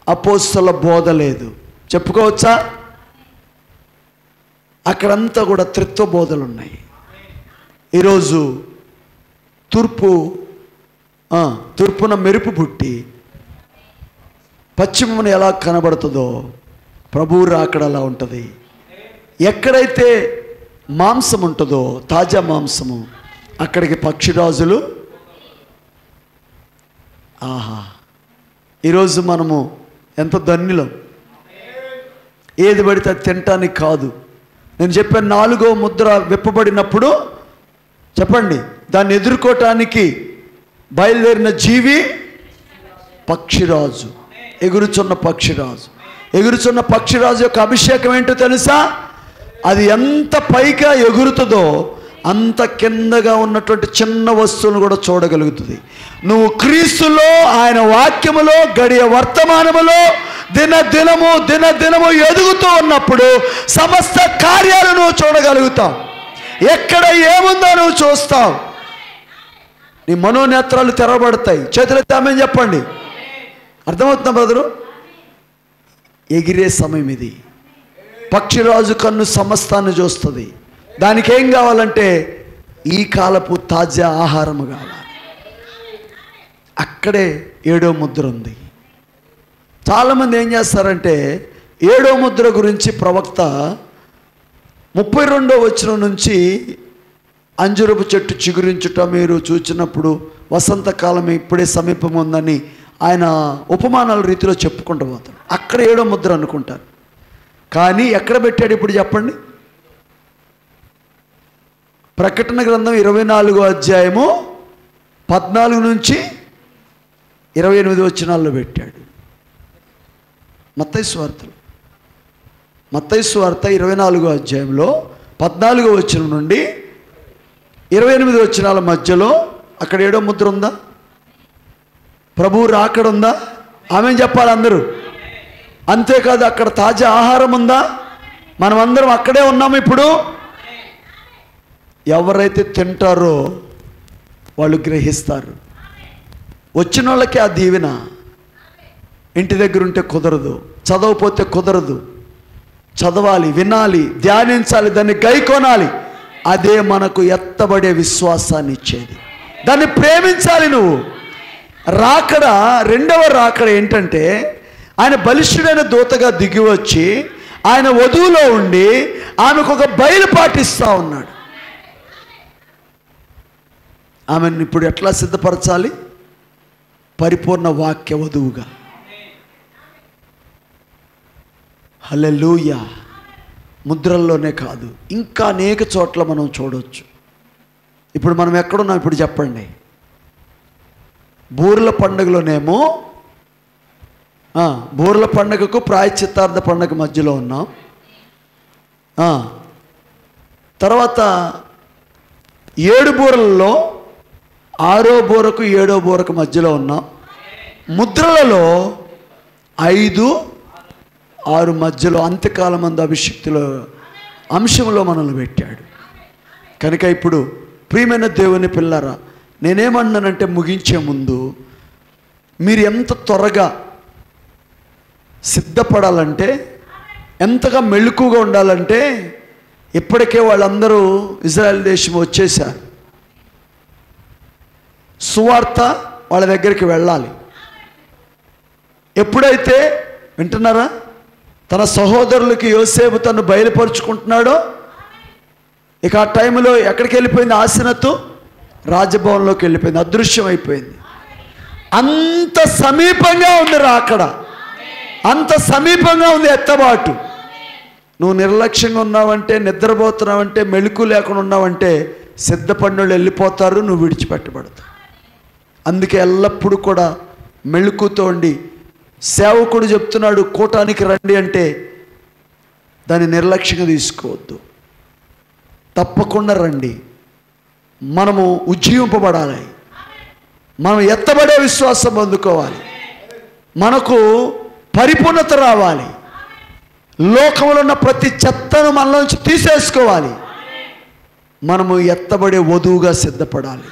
A: అపోస్తల బోధ లేదు. చెప్పుకోవచ్చా? అక్కడంతా కూడా త్రిత్వ బోధలు ఉన్నాయి. ఈరోజు తూర్పున మెరుపు పుట్టి పశ్చిమమున ఎలా కనబడుతుందో ప్రభువు రాకడ అలా ఉంటుంది. ఎక్కడైతే మాంసం ఉంటుందో, తాజా మాంసము, అక్కడికి పక్షిరాజులు. ఆహా, ఈరోజు మనము ఎంత ధన్యులం. ఏది పడితే అది తినటానికి కాదు. నేను చెప్పాను, 4వ ముద్ర విప్పబడినప్పుడు చెప్పండి, దాన్ని ఎదుర్కోవటానికి బయలుదేరిన జీవి పక్షిరాజు, ఎగురుచున్న పక్షిరాజు. ఎగురుచున్న పక్షిరాజు యొక్క అభిషేకం ఏంటో తెలుసా? అది ఎంత పైగా ఎగురుతుందో అంత కిందగా ఉన్నటువంటి చిన్న వస్తువులను కూడా చూడగలుగుతుంది. నువ్వు క్రీస్తులో, ఆయన వాక్యములో, గడియ వర్తమానములో దినదినము ఎదుగుతూ ఉన్నప్పుడు సమస్త కార్యాలు నువ్వు చూడగలుగుతావు. ఎక్కడ ఏముందో నువ్వు చూస్తావు. నీ మనోనేత్రాలు తెరవబడతాయి. చేతులెత్తి ఆమేన్ చెప్పండి. అర్థమవుతుందా బ్రదరు? ఎగిరే సమయం ఇది. పక్షిరాజు కన్ను సమస్తాన్ని చూస్తుంది. దానికి ఏం కావాలంటే ఈ కాలపు తాజా ఆహారము కావాలి. అక్కడే 7వ ముద్ర ఉంది. చాలామంది ఏం చేస్తారంటే 7వ ముద్ర గురించి ప్రవక్త 32వ వచనం నుంచి అంజురపు చెట్టు చిగురించుట మీరు చూచినప్పుడు వసంతకాలం ఇప్పుడే సమీపం ఉందని ఆయన ఉపమానాల రీతిలో చెప్పుకుంటూ పోతాడు. అక్కడ 7వ ముద్ర అనుకుంటారు. కానీ ఎక్కడ పెట్టాడు ఇప్పుడు చెప్పండి? ప్రకటన గ్రంథం 24వ అధ్యాయము 14 నుంచి 28 వచనాల్లో పెట్టాడు. మత్తయి సువార్త 24వ అధ్యాయంలో 14వ వచనం నుండి 28 వచనాల మధ్యలో అక్కడ 7వ ముద్ర ఉందా? ప్రభువు రాకడ ఉందా? ఆమేన్ చెప్పాలి అందరూ. అంతేకాదు, అక్కడ తాజా ఆహారం ఉందా? మనమందరం అక్కడే ఉన్నాము ఇప్పుడు. ఎవరైతే తింటారో వాళ్ళు గ్రహిస్తారు. వచ్చిన వాళ్ళకి ఆ దీవెన. ఇంటి దగ్గర ఉంటే కుదరదు, చదవకపోతే కుదరదు. చదవాలి, వినాలి, ధ్యానించాలి, దాన్ని గైకొనాలి. అదే మనకు ఎత్తబడే విశ్వాసాన్ని ఇచ్చేది. దాన్ని ప్రేమించాలి నువ్వు. రాకడ, రెండవ రాకడ ఏంటంటే ఆయన బలిష్ఠుడైన దూతగా దిగి వచ్చి ఆయన వధువులో ఉండి ఆమెకు ఒక బయలుపాటు ఇస్తా ఉన్నాడు. ఆమెను ఇప్పుడు ఎట్లా సిద్ధపరచాలి? పరిపూర్ణ వాక్య వధువుగా. హల్లెలూయా. ముద్రల్లోనే కాదు, ఇంకా అనేక చోట్ల మనం చూడవచ్చు. ఇప్పుడు మనం ఎక్కడున్నాం ఇప్పుడు చెప్పండి? బూర్ల పండుగలోనేమో, బూర్ల పండుగకు ప్రాయశ్చిత్తార్థ పండుగ మధ్యలో ఉన్నాం. తర్వాత 7 బూరలలో 6వ బూరకు 7వ బూరకు మధ్యలో ఉన్నాం. ముద్రలలో 5, 6 మధ్యలో అంత్యకాలం మందు అభిషక్తిలో అంశంలో మనల్ని పెట్టాడు. కనుక ఇప్పుడు ప్రియమైన దేవుని పిల్లరా, నేనేమన్నానంటే ముగించే ముందు మీరు ఎంత త్వరగా సిద్ధపడాలంటే, ఎంతగా మెళుకుగా ఉండాలంటే, ఇప్పటికే వాళ్ళందరూ ఇజ్రాయెల్ దేశం వచ్చేసారు. సువార్త వాళ్ళ దగ్గరికి వెళ్ళాలి. ఎప్పుడైతే వింటున్నారా, తన సహోదరులకి యోసేపు తను బయలుపరుచుకుంటున్నాడో, ఇక ఆ టైంలో ఎక్కడికి వెళ్ళిపోయింది? ఆసనత్తు రాజభవన్లోకి వెళ్ళిపోయింది, అదృశ్యం అయిపోయింది. అంత సమీపంగా ఉంది రాకడ, అంత సమీపంగా ఉంది ఎత్తబాటు. నువ్వు నిర్లక్ష్యంగా ఉన్నావంటే, నిద్రపోతున్నావంటే, మెళుకు లేకుండా ఉన్నావంటే సిద్ధపడినోళ్ళు వెళ్ళిపోతారు, నువ్వు విడిచిపెట్టబడతావు. అందుకే ఎల్లప్పుడూ కూడా మెళుకుతో ఉండి, సేవకుడు చెప్తున్నాడు కూటానికి రండి అంటే దాన్ని నిర్లక్ష్యంగా తీసుకోవద్దు, తప్పకుండా రండి. మనము ఉజ్జీవింపబడాలి, మనం ఎత్తబడే విశ్వాసం అందుకోవాలి, మనకు పరిపూర్ణత రావాలి, లోకంలో ఉన్న ప్రతి చెత్తను మనలోంచి తీసేసుకోవాలి. మనము ఎత్తబడే వధువుగా సిద్ధపడాలి.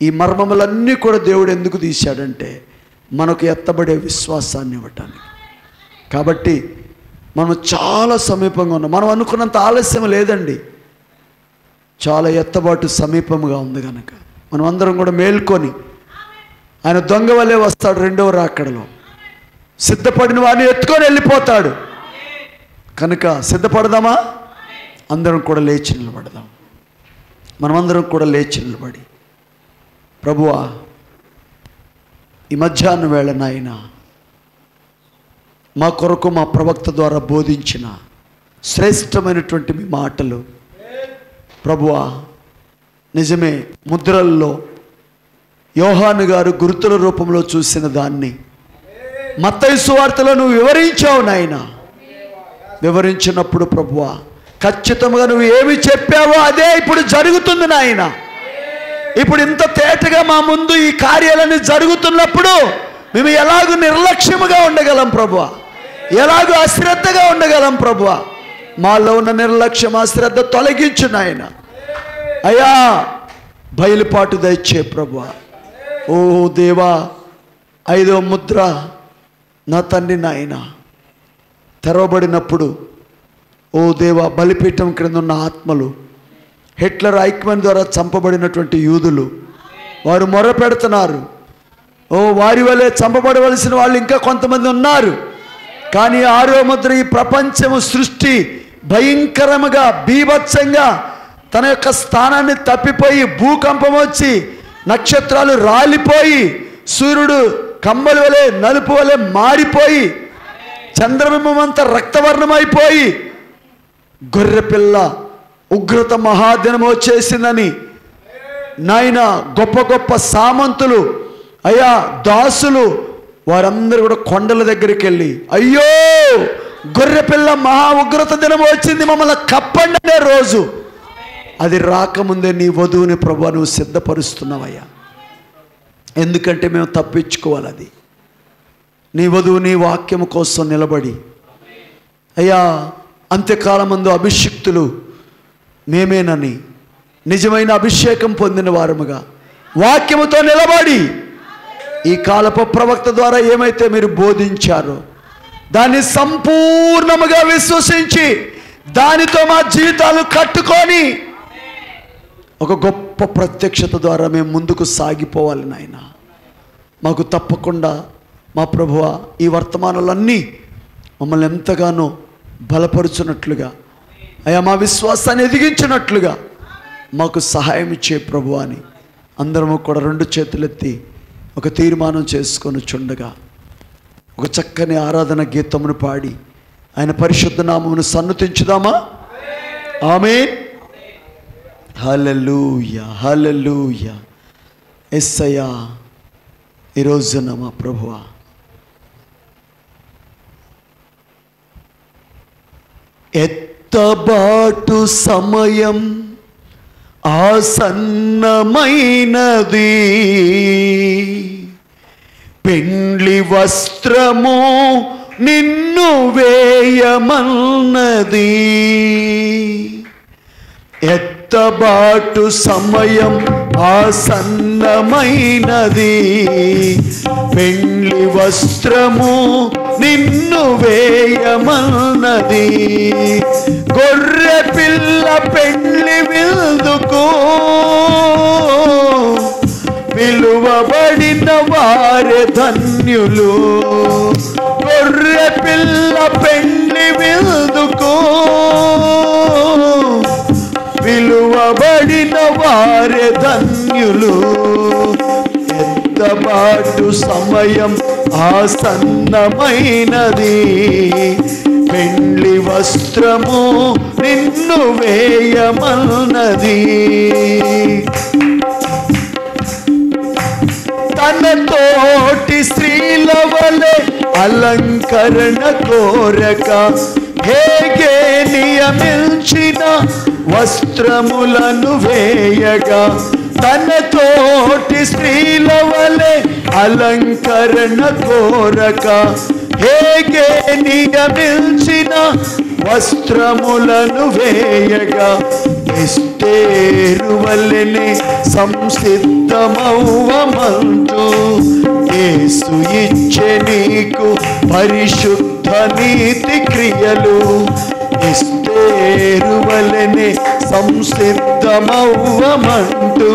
A: ఈ మర్మములన్నీ కూడా దేవుడు ఎందుకు తీశాడంటే మనకు ఎత్తబడే విశ్వాసాన్ని ఇవ్వటానికి. కాబట్టి మనం చాలా సమీపంగా ఉన్నాం. మనం అనుకున్నంత ఆలస్యం లేదండి, చాలా ఎత్తబాటు సమీపంగా ఉంది కనుక మనం అందరం కూడా మేల్కొని, ఆయన దొంగ వలె వస్తాడు రెండవ రాకడలో, సిద్ధపడిన వాడిని ఎత్తుకొని వెళ్ళిపోతాడు కనుక సిద్ధపడదామా? అందరం కూడా లేచి నిలబడదాం. మనమందరం కూడా లేచి నిలబడి, ప్రభువా ఈ మధ్యాహ్నం వేళ నాయన మా కొరకు మా ప్రవక్త ద్వారా బోధించిన శ్రేష్టమైనటువంటి మీ మాటలు ప్రభువా నిజమే, ముద్రల్లో యోహాను గారు గుర్తుల రూపంలో చూసిన దాన్ని మత్తయి సువార్తలో నువ్వు వివరించావు నాయన. వివరించినప్పుడు ప్రభువా ఖచ్చితంగా నువ్వు ఏమి చెప్పావో అదే ఇప్పుడు జరుగుతుంది నాయన. ఇప్పుడు ఇంత తేటగా మా ముందు ఈ కార్యాలన్నీ జరుగుతున్నప్పుడు మేము ఎలాగూ నిర్లక్ష్యముగా ఉండగలం ప్రభువా, ఎలాగూ అశ్రద్ధగా ఉండగలం ప్రభువా. మాలో ఉన్న నిర్లక్ష్యం అశ్రద్ధ తొలగించు నాయన. అయ్యా బయలుపాటు దయచే ప్రభువా. ఓ దేవా, 5వ ముద్ర నా తండ్రి నాయన తెరవబడినప్పుడు ఓ దేవా, బలిపీఠం క్రింద ఉన్న ఆత్మలు, హిట్లర్ ఐక్యమన్ ద్వారా చంపబడినటువంటి యూదులు వారు మొరపెడుతున్నారు. ఓ వారి వలె చంపబడవలసిన వాళ్ళు ఇంకా కొంతమంది ఉన్నారు. కానీ 6వ ముద్ర ఈ ప్రపంచము సృష్టి భయంకరముగా బీభత్సంగా తన యొక్క స్థానాన్ని తప్పిపోయి, భూకంపం వచ్చి నక్షత్రాలు రాలిపోయి, సూర్యుడు కమ్మలి వలె నలుపు వలె మారిపోయి, చంద్రబింబం అంతా రక్తవర్ణమైపోయి, గొర్రెపిల్ల ఉగ్రత మహాదినం వచ్చేసిందని నాయన గొప్ప గొప్ప సామంతులు, అయ్యా దాసులు, వారందరూ కూడా కొండల దగ్గరికి వెళ్ళి, అయ్యో గొర్రెపిల్ల మహా ఉగ్రత దినం వచ్చింది, మమ్మల్ని కప్పండి అనే రోజు. అది రాకముందే నీ వధువుని ప్రభువా నువ్వు సిద్ధపరుస్తున్నావయ్యా. ఎందుకంటే మేము తప్పించుకోవాలి. అది నీ వధువు నీ వాక్యము కోసం నిలబడి, అయ్యా అంత్యకాలమందు అభిషిక్తులు మేమేనని నిజమైన అభిషేకం పొందిన వారముగా వాక్యముతో నిలబడి ఈ కాలపు ప్రవక్త ద్వారా ఏమైతే మీరు బోధించారో దాన్ని సంపూర్ణముగా విశ్వసించి దానితో మా జీవితాలు కట్టుకొని ఒక గొప్ప ప్రత్యక్షత ద్వారా మేము ముందుకు సాగిపోవాలి నాయన. మాకు తప్పకుండా మా ప్రభువా ఈ వర్తమానాలన్నీ మమ్మల్ని ఎంతగానో బలపరుచున్నట్లుగా, అయ్యా మా విశ్వాసాన్ని ఎదిగించినట్లుగా మాకు సహాయం ఇచ్చే ప్రభువా అని అందరము కూడా 2 చేతులెత్తి ఒక తీర్మానం చేసుకొని చుండగా ఒక చక్కని ఆరాధన గీతమును పాడి ఆయన పరిశుద్ధ నామమును సన్నుతించుదామా? ఆమేన్. హల్లెలూయా, హల్లెలూయా. యేసయ్యా ఈ రోజున మా ప్రభువా ఎత్తబాటు సమయం ఆసన్నమైనది, పెండ్లి వస్త్రము నిన్ను వేయమన్నది. ఎత్తబాటు సమయం ఆసన్నమైనది, పెండ్లి వస్త్రము నిన్ను వేయమన్నది. గొర్రె పిల్ల పెండ్లి విందుకు పిలువబడిన వారే ధన్యులు. గొర్రె పిల్ల పెండ్లి విందుకు పిలువబడిన వారే ధన్యులు. ఎత్తబాటు సమయం ఆసన్నమైనది, పెండ్లి వస్త్రము నిన్ను వేయమన్నది. తన తోటి స్త్రీల వలె అలంకరణ కోరక హేగే నియమించిన వస్త్రములను వేయగా, తన తోటి స్త్రీల వలె అలంకరణ కోరక హేగే నియమించిన వస్త్రములను వేయగా, ఎస్తేరు వలెనే సంసిద్ధమవ్వమంటూ యేసు ఇచ్చే నీకు పరిశుద్ధ నీతి క్రియలు. ఎస్తేరు వలెనే సంసిద్ధమవ్వమంటూ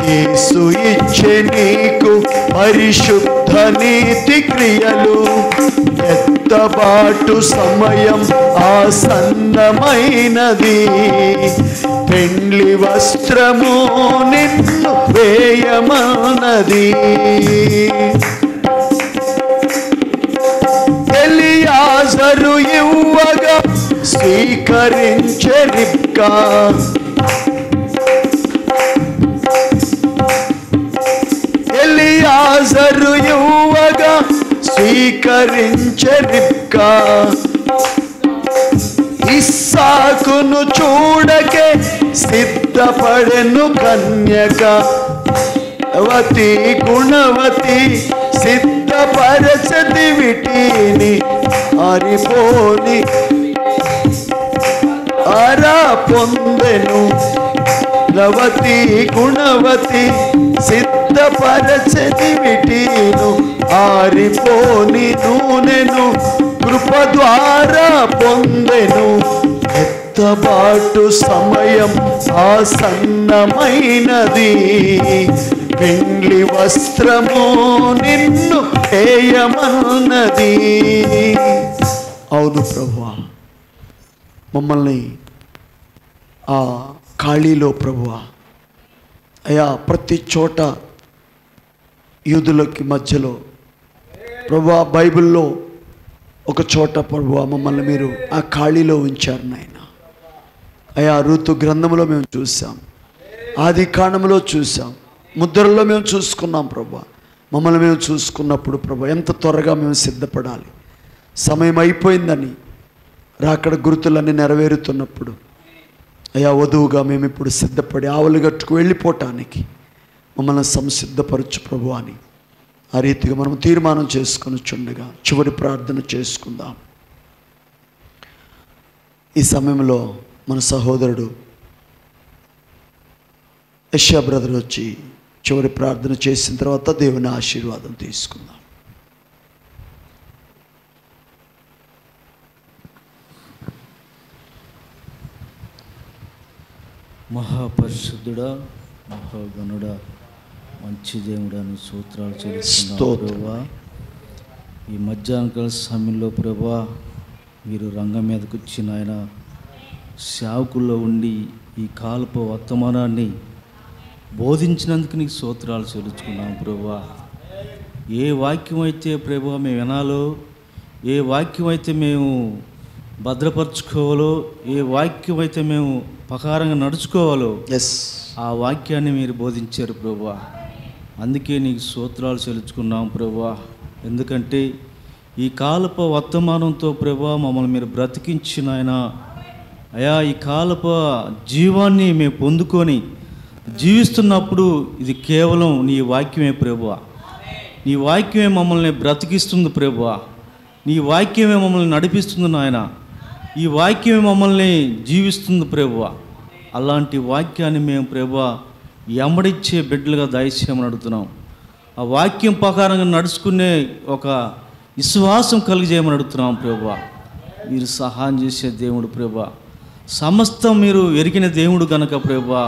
A: యేసు ఇచ్చే నీకు పరిశుద్ధ నీతి క్రియలు. ఎత్తబాటు సమయం ఆసన్నమైనది, పెండ్లి వస్త్రము నిన్ను వేయమన్నది. ఎలియాజరు ఇవ్వగా స్వీకరించే రిబ్కా, ఎలియాజరు ఇవ్వగా స్వీకరించే రిబ్కా. ఇస్సాకును చూడకే సిద్ధపడెను కన్యక, వతి గుణవతి సిద్ధపరచది విటిని ఆరిపోని ఆరా పొందెను. లవతి గుణవతి సిద్ధపరచది విటిను ఆరిపోని నూనెను కృప ద్వారా పొందెను. ఎత్తబాటు సమయం ఆసన్నమైనది, పెండ్లి వస్త్రము నిన్ను వేయమన్నది. అవును ప్రభువా, మమ్మల్ని ఆ ఖాళీలో ప్రభువా అయ్యా ప్రతి చోట యూదులకి మధ్యలో ప్రభువా బైబిల్లో ఒక చోట ప్రభువా మమ్మల్ని మీరు ఆ ఖాళీలో ఉంచారు నాయన. అయ్యా ఋతు గ్రంథంలో మేము చూసాం, ఆది కాండములో చూసాం, ముద్రల్లో మేము చూసుకున్నాం ప్రభువా. మమ్మల్ని మేము చూసుకున్నప్పుడు ప్రభువా ఎంత త్వరగా మేము సిద్ధపడాలి, సమయం అయిపోయిందని రాకడ గుర్తులన్నీ నెరవేరుతున్నప్పుడు అయ్యా వధువుగా మేము ఇప్పుడు సిద్ధపడి ఆవులుగట్టుకు వెళ్ళిపోవటానికి మమ్మల్ని సంసిద్ధపరచు ప్రభు అని ఆ రీతిగా మనం తీర్మానం చేసుకుని చుండగా చివరి ప్రార్థన చేసుకుందాం. ఈ సమయంలో మన సహోదరుడు యెషయా బ్రదర్ వచ్చి చివరి ప్రార్థన చేసిన తర్వాత దేవుని ఆశీర్వాదం తీసుకుందాం.
B: మహాపరిశుద్ధుడా, మహాగణుడా, మంచి దేవుడా నీ స్తోత్రాలు చెల్లిస్తున్నాను ప్రభువా. ఈ మధ్యాహ్నకాల సమయంలో ప్రభువా మీరు రంగం మీదకి వచ్చిన ఆయన సేవకుల్లో ఉండి ఈ కాలపు వర్తమానాన్ని బోధించినందుకు నీకు స్తోత్రాలు చెల్లించుకున్నాం ప్రభువా. ఏ వాక్యం అయితే ప్రభువా మేము వినాలో, ఏ వాక్యం అయితే మేము భద్రపరచుకోవాలో, ఏ వాక్యం అయితే మేము ప్రకారంగా నడుచుకోవాలో ఆ వాక్యాన్ని మీరు బోధించారు ప్రభువా. అందుకే నీకు స్తోత్రాలు చెల్లించుకున్నాం ప్రభువా. ఎందుకంటే ఈ కాలపు వర్తమానంతో ప్రభువా మమ్మల్ని మీరు బ్రతికించిన ఆయన అయా ఈ కాలపు జీవాన్ని మేము పొందుకొని జీవిస్తున్నప్పుడు ఇది కేవలం నీ వాక్యమే ప్రభువా. నీ వాక్యమే మమ్మల్ని బ్రతికిస్తుంది ప్రభువా. నీ వాక్యమే మమ్మల్ని నడిపిస్తుంది నాయన. ఈ వాక్యమే మమ్మల్ని జీవిస్తుంది ప్రభువా. అలాంటి వాక్యాన్ని మేము ప్రభువా ఎమ్మడిచ్చే బిడ్డలుగా దయచేయమని అడుగుతున్నాం. ఆ వాక్యం ప్రకారంగా నడుచుకునే ఒక విశ్వాసం కలిగజేయమని అడుగుతున్నాం ప్రభువా. మీరు సహాయం చేసే దేవుడు ప్రభువా. సమస్తం మీరు ఎరిగిన దేవుడు కనుక ప్రభువా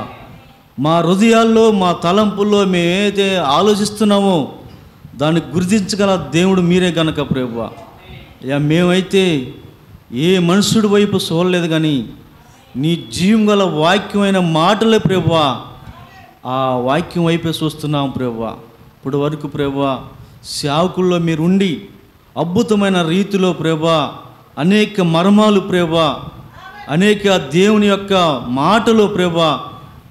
B: మా హృదయాల్లో మా తలంపుల్లో మేము ఏదైతే ఆలోచిస్తున్నామో దాన్ని గుర్తించగల దేవుడు మీరే కనుక ప్రభువా. మేమైతే ఏ మనుషుడి వైపు చూడలేదు కానీ నీ జీవం గల వాక్యమైన మాటలే ప్రభువా ఆ వాక్యం వైపే చూస్తున్నాం ప్రభువా. ఇప్పుడు వరకు ప్రభువా సేవకుల్లో మీరుండి అద్భుతమైన రీతిలో ప్రభువా అనేక మర్మాలు ప్రభువా అనేక దేవుని యొక్క మాటలు ప్రభువా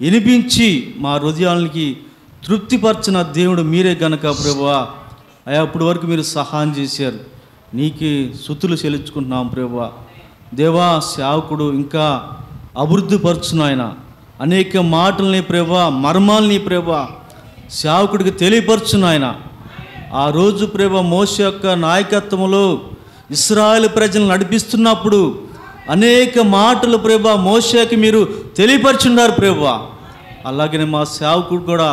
B: వినిపించి మా హృదయాలకి తృప్తిపరచిన దేవుడు మీరే గనక ప్రభువా. అయ్యా ఇప్పుడు వరకు మీరు సహాయం చేశారు, నీకే స్తుతులు చెల్లించుకుంటున్నాం ప్రభువా. దేవా సేవకుడు ఇంకా అభివృద్ధి పరచును ఆయన అనేక మాటల్ని ప్రభువా మర్మాల్ని ప్రభువా సేవకుడికి తెలియపరచును ఆయన. ఆ రోజు ప్రభువా మోషే యొక్క నాయకత్వంలో ఇశ్రాయేలు ప్రజలను నడిపిస్తున్నప్పుడు అనేక మాటలు ప్రభా మోషేకి మీరు తెలియపరుచున్నారు ప్రభా. అలాగనే మా సేవకుడు కూడా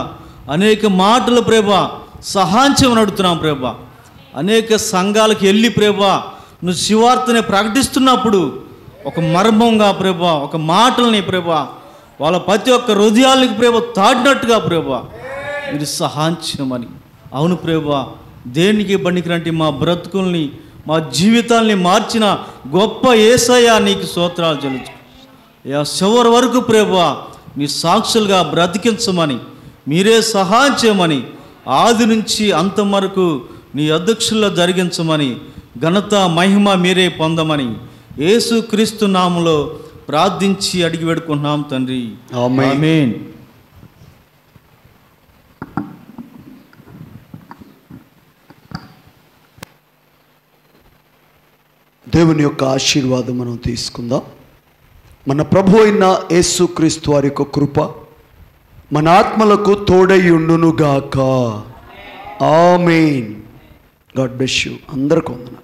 B: అనేక మాటలు ప్రభా సహాయం చేయమని అడుగుతున్నాం ప్రభా. అనేక సంఘాలకు వెళ్ళి ప్రభా నువ్వు శివార్తని ప్రకటిస్తున్నప్పుడు ఒక మర్మంగా ప్రభా, ఒక మాటల్ని ప్రభా వాళ్ళ ప్రతి ఒక్క హృదయాలకి ప్రభా తాడినట్టుగా ప్రభా మీరు సహాయం చేయమని. అవును ప్రభా, దేనికి పనికిరంటి మా బ్రతుకుల్ని మా జీవితాల్ని మార్చిన గొప్ప యేసయ్య నీకు స్తోత్రాలు చెల్లించు. చివరి వరకు ప్రభా మీ సాక్షులుగా బ్రతికించమని, మీరే సహాయం చేయమని, ఆది నుంచి అంతం వరకు నీ అధ్యక్షుల్లో జరిగించమని, ఘనత మహిమ మీరే పొందమని యేసు క్రీస్తు నామములో ప్రార్థించి అడిగి వేడుకుంటున్నాం తండ్రి. ఆమేన్.
A: దేవుని యొక్క ఆశీర్వాదం మనం తీసుకుందాం. మన ప్రభు అయిన యేసు క్రీస్తు వారి యొక్క కృప మన ఆత్మలకు తోడై ఉండునుగాక. ఆమేన్. God bless you. అందరికీ వందనాలు.